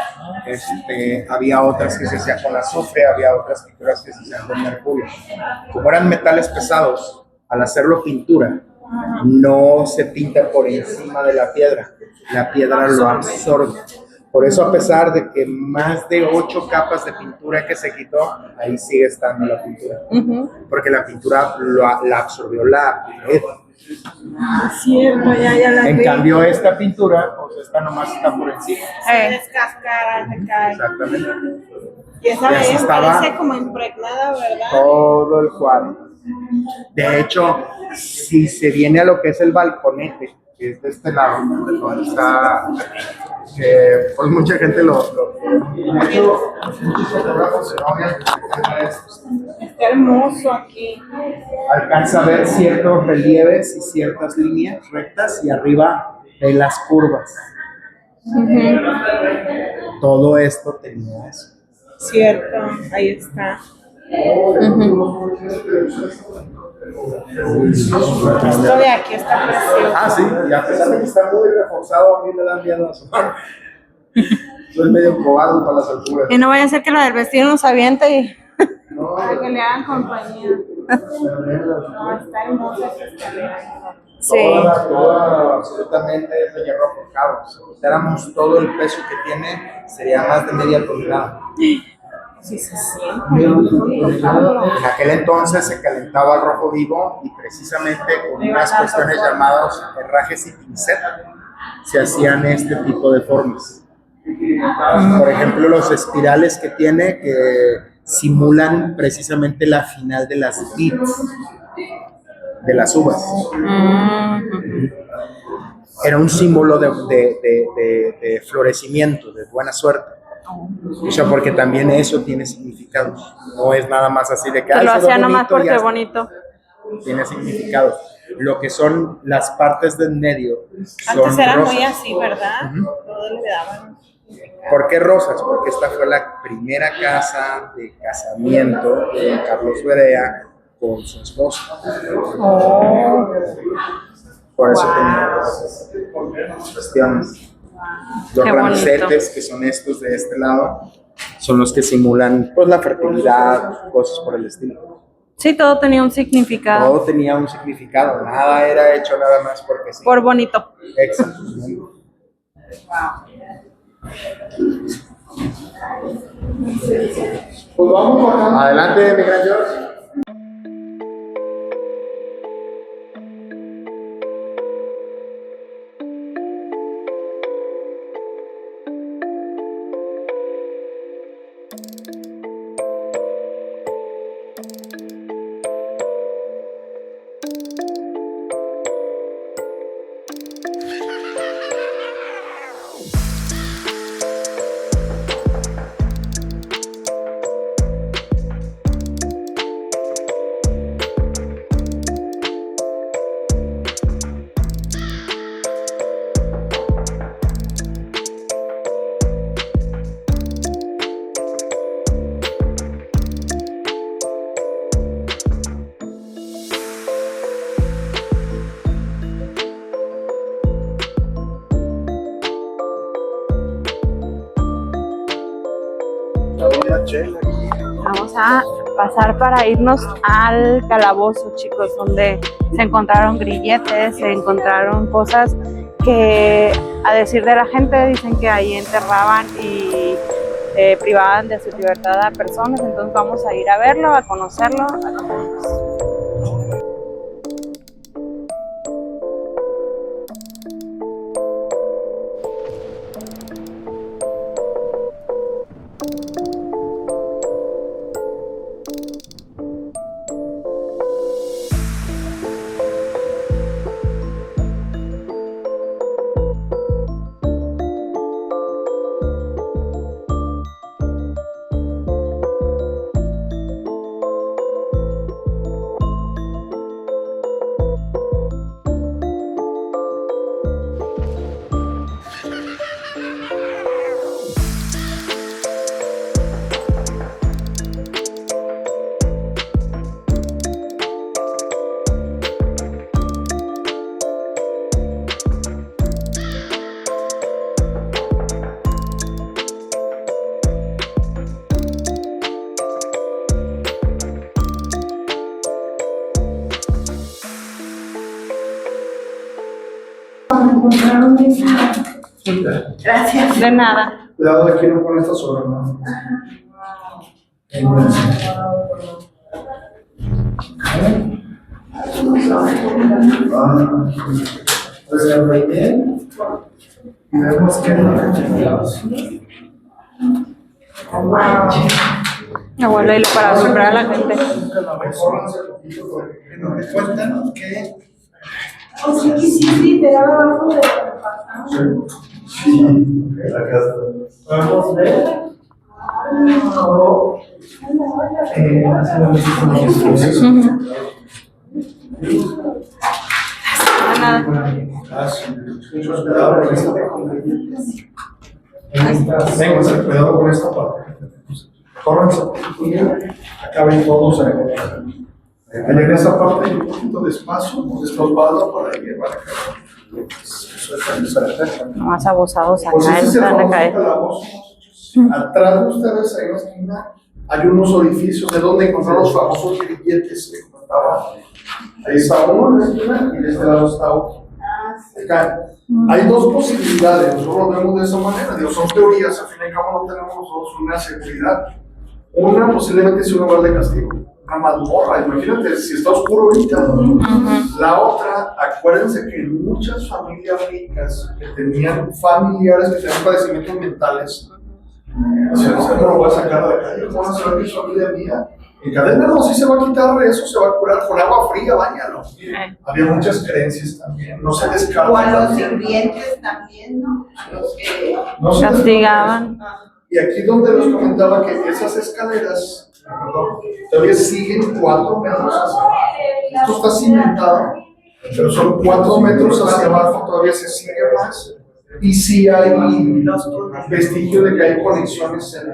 había otras que se hacían con azufre, había otras pinturas que se hacían con mercurio. Como eran metales pesados, al hacerlo pintura, no se pinta por encima de la piedra lo absorbe. Por eso, a pesar de que más de 8 capas de pintura que se quitó, ahí sigue estando la pintura. Porque la pintura la absorbió la pared. Es cierto, ya la En vi. cambio, esta pintura, pues esta nomás está por encima. Se descascara, se cae. Exactamente. Y esa Y así vez estaba. parece como impregnada, ¿verdad? Todo el cuadro. De hecho, si se viene a lo que es el balconete, que es de este lado, donde está, pues mucha gente de hecho, muchos fotógrafos se enojan de esto. Está hermoso aquí. Alcanza a ver ciertos relieves y ciertas líneas rectas y arriba de las curvas. Todo esto tenía eso. Cierto, ahí está. Esto de aquí está precioso. Ah, sí, y a pesar de que está muy reforzado, a mí me da miedo asomar. Soy medio cobarde para las alturas. Y no vaya a ser que la del vestido nos aviente y... No, Para que le hagan compañía. No, está hermosa esta escalera. Sí. Toda absolutamente es de hierro forjado. Si quitáramos todo el peso que tiene, sería más de media tonelada. Sí, se siente. En aquel entonces se calentaba el rojo vivo y precisamente con unas cuestiones llamadas herrajes y pincel se hacían este tipo de formas. Por ejemplo, los espirales que tiene que simulan precisamente la final de las vides, de las uvas. Era un símbolo de florecimiento, de buena suerte. O sea, porque también eso tiene significado. No es nada más así de que Que lo se ve hacía nomás bonito y porque ya es está. bonito. Tiene significado. Lo que son las partes del medio son Antes era rosas. muy así, ¿verdad? Todo le daban. ¿Por qué rosas? Porque esta fue la primera casa de casamiento de Carlos Berea con su esposa. Por eso tenía esas cuestiones. Los Qué ramicetes, bonito. que son estos de este lado, son los que simulan pues la fertilidad, cosas por el estilo. Sí, todo tenía un significado. Todo tenía un significado, nada era hecho nada más porque sí. Por bonito. Exactamente. Pues vamos por acá. Adelante, mi gran George. Vamos a pasar para irnos al calabozo, chicos, donde se encontraron grilletes, se encontraron cosas que, a decir de la gente, dicen que ahí enterraban y privaban de su libertad a personas. Entonces vamos a ir a verlo, a conocerlo. Gracias. De nada. Cuidado aquí no con esta sobre, ¿no? Pues muy bien. Y vemos que Abuelo, y para asombrar a la gente. Cuéntanos que Sí, te daba abajo de la sí, la casa. Vamos a ver cómo hacemos estos De nada. mucho cuidado con esta parte. Tengo cuidado con esta parte. Córrense. Acá ven todos ahí. En esa parte hay un poquito de espacio, despapado para llevar acá. Más abusados Pues acá, este es el van a famoso caer. calabozo. Atrás de ustedes, ahí en la esquina, hay unos orificios de donde encontraron los famosos grilletes que comentaba. Ahí está uno en la esquina y de este lado está otro. Acá. Hay dos posibilidades, nosotros lo vemos de esa manera, digo, son teorías, al fin y al cabo no tenemos nosotros una seguridad. Una posiblemente es un lugar de castigo, una mazmorra, imagínate si está oscuro ahorita. La otra, acuérdense que muchas familias ricas que tenían familiares que tenían padecimientos mentales, o sea, no lo voy a sacar de la calle, ¿cómo van a saber que es familia mía? En cadena no, si se va a quitar eso, se va a curar con agua fría, báñalo. Había muchas creencias también, no se descarta. O a los también. sirvientes también, ¿no? A los que No se Castigaban. Y aquí donde les comentaba que esas escaleras todavía siguen 4 metros hacia abajo. Esto está cimentado, pero son 4 metros hacia abajo, todavía se sigue más. Y sí hay vestigio de que hay conexiones en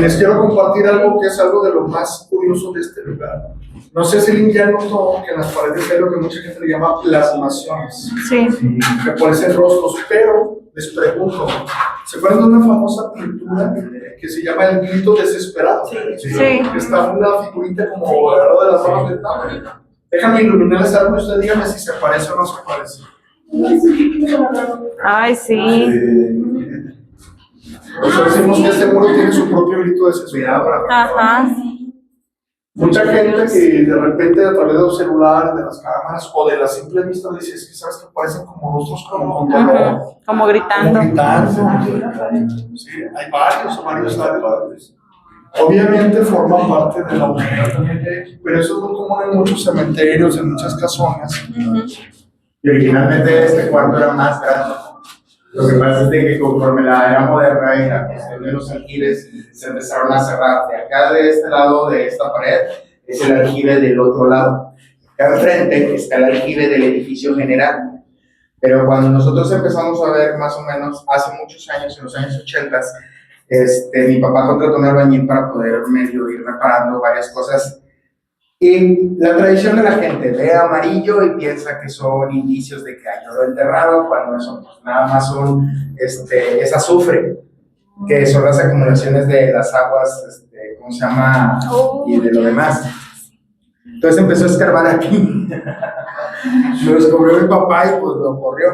les quiero compartir algo que es algo de lo más curioso de este lugar. No sé si alguien ya notó que en las paredes hay lo que mucha gente le llama plasmaciones. Sí. Que parecen rostros, pero les pregunto, ¿se acuerdan de una famosa pintura que se llama El Grito Desesperado? Sí. Que está una figurita como agarrada de las manos del tabla. Déjame iluminarles algo y usted dígame si se parece o no se parece. Ay, sí. O sea, decimos que este muro tiene su propio grito de censurado. Ajá. Mucha gente que de repente a través de los celulares, de las cámaras o de la simple vista dice, es que sabes que parecen como rostros como con dolor. Como gritando. Sí, hay varios árboles. Obviamente forman parte de la humanidad también de aquí, pero eso es muy común en muchos cementerios, en muchas casonas. Y originalmente este cuarto era más grande. Lo que pasa es de que conforme la era moderna y la cuestión de los aljibes se empezaron a cerrar. De acá, de este lado de esta pared, es el aljibe del otro lado. Acá enfrente está el aljibe del edificio general. Pero cuando nosotros empezamos a ver más o menos, hace muchos años, en los años 80, mi papá contrató un albañil para poder medio ir reparando varias cosas. Y la tradición de la gente ve amarillo y piensa que son indicios de que hay oro enterrado, cuando eso pues, nada más son, es azufre, que son las acumulaciones de las aguas, ¿cómo se llama? Y de lo demás. Entonces empezó a escarbar aquí. Lo descubrió mi papá y pues lo corrió.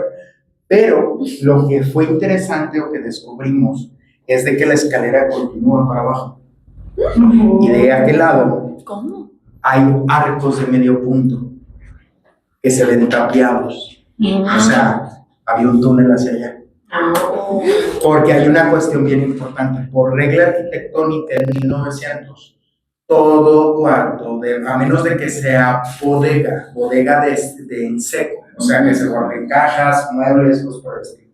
Pero lo que fue interesante o que descubrimos es de que la escalera continúa para abajo. Y de aquel lado, ¿Cómo? hay arcos de medio punto que se ven tapiados. O sea, había un túnel hacia allá. Porque hay una cuestión bien importante. Por regla arquitectónica en 1900, todo cuarto, a menos de que sea bodega de en seco, o sea, que se guarden cajas, muebles, cosas por el estilo.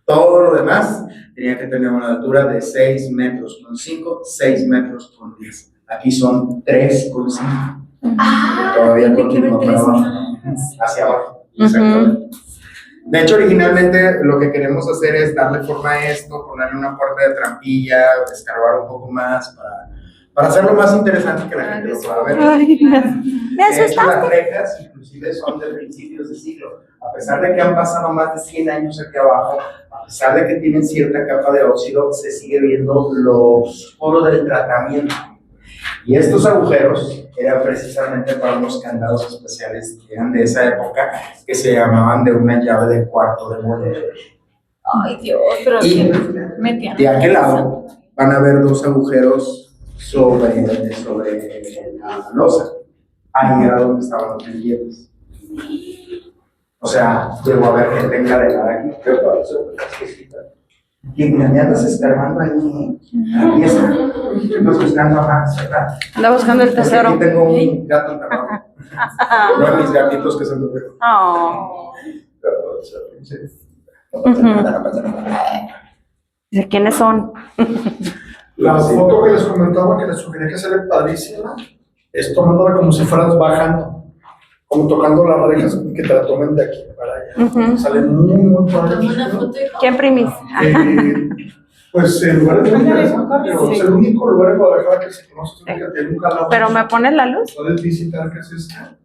Todo lo demás tenía que tener una altura de 6 metros con 5, 6 metros con 10. Aquí son 3,5. Todavía continúa para abajo. Hacia abajo. Exactamente. De hecho, originalmente lo que queremos hacer es darle forma a esto, ponerle una puerta de trampilla, escarbar un poco más para hacerlo más interesante que la gente lo pueda ver. Ay, me De hecho, las rejas inclusive son de principios de siglo. A pesar de que han pasado más de 100 años aquí abajo, a pesar de que tienen cierta capa de óxido, se sigue viendo lo oscuro del tratamiento. Y estos agujeros eran precisamente para unos candados especiales que eran de esa época, que se llamaban de una llave de cuarto de bolero. Ay, Dios, pero Y metían. de aquel lado van a ver 2 agujeros sobre la losa. Ahí era donde estaban los billetes. O sea, llegó a haber gente encadenada aquí. ¿Qué pasó? Y mira, me andas escarbando ahí. Y eso, andas buscando más, ¿verdad? Anda buscando el tesoro. Aquí tengo un gato enterrado. Uno de mis gatitos que se me olvidó. Oh. ¿De quiénes son? La foto que les comentaba que les sugería que se ve padrísima es tomándola como si fueras bajando, como tocando las rejas y que te la tomen de aquí para allá. Sale muy padre. ¿Quién primis? Pues el lugar es muy interesante, pero es el único lugar en Guadalajara que se conoce que nunca la ¿Pero me pones la luz? puedes visitar, que es esta.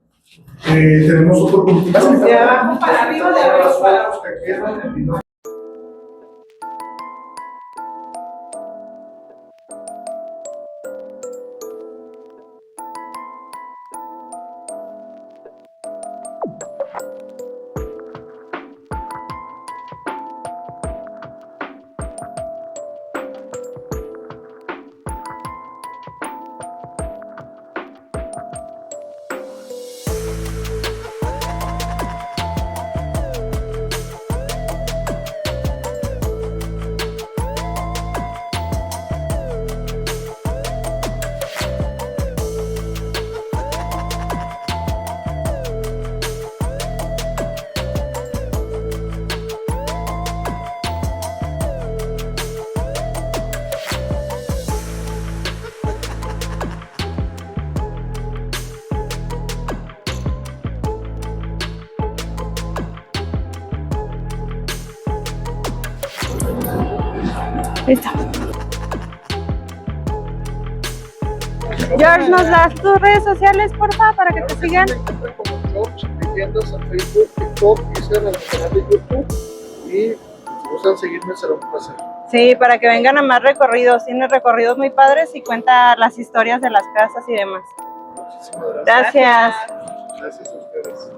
Tenemos otro grupito. De abajo para arriba, de arriba para abajo. Que quedan en el video. Listo. George, ¿nos das tus redes sociales, porfa, para que te sigan? Me encuentran como George Leyendas en Facebook, TikTok, Instagram, en el canal de YouTube. Y si gustan seguirme, será un placer. Sí, para que vengan a más recorridos. Tiene recorridos muy padres y cuenta las historias de las casas y demás. Muchísimas gracias. Gracias. Gracias a ustedes.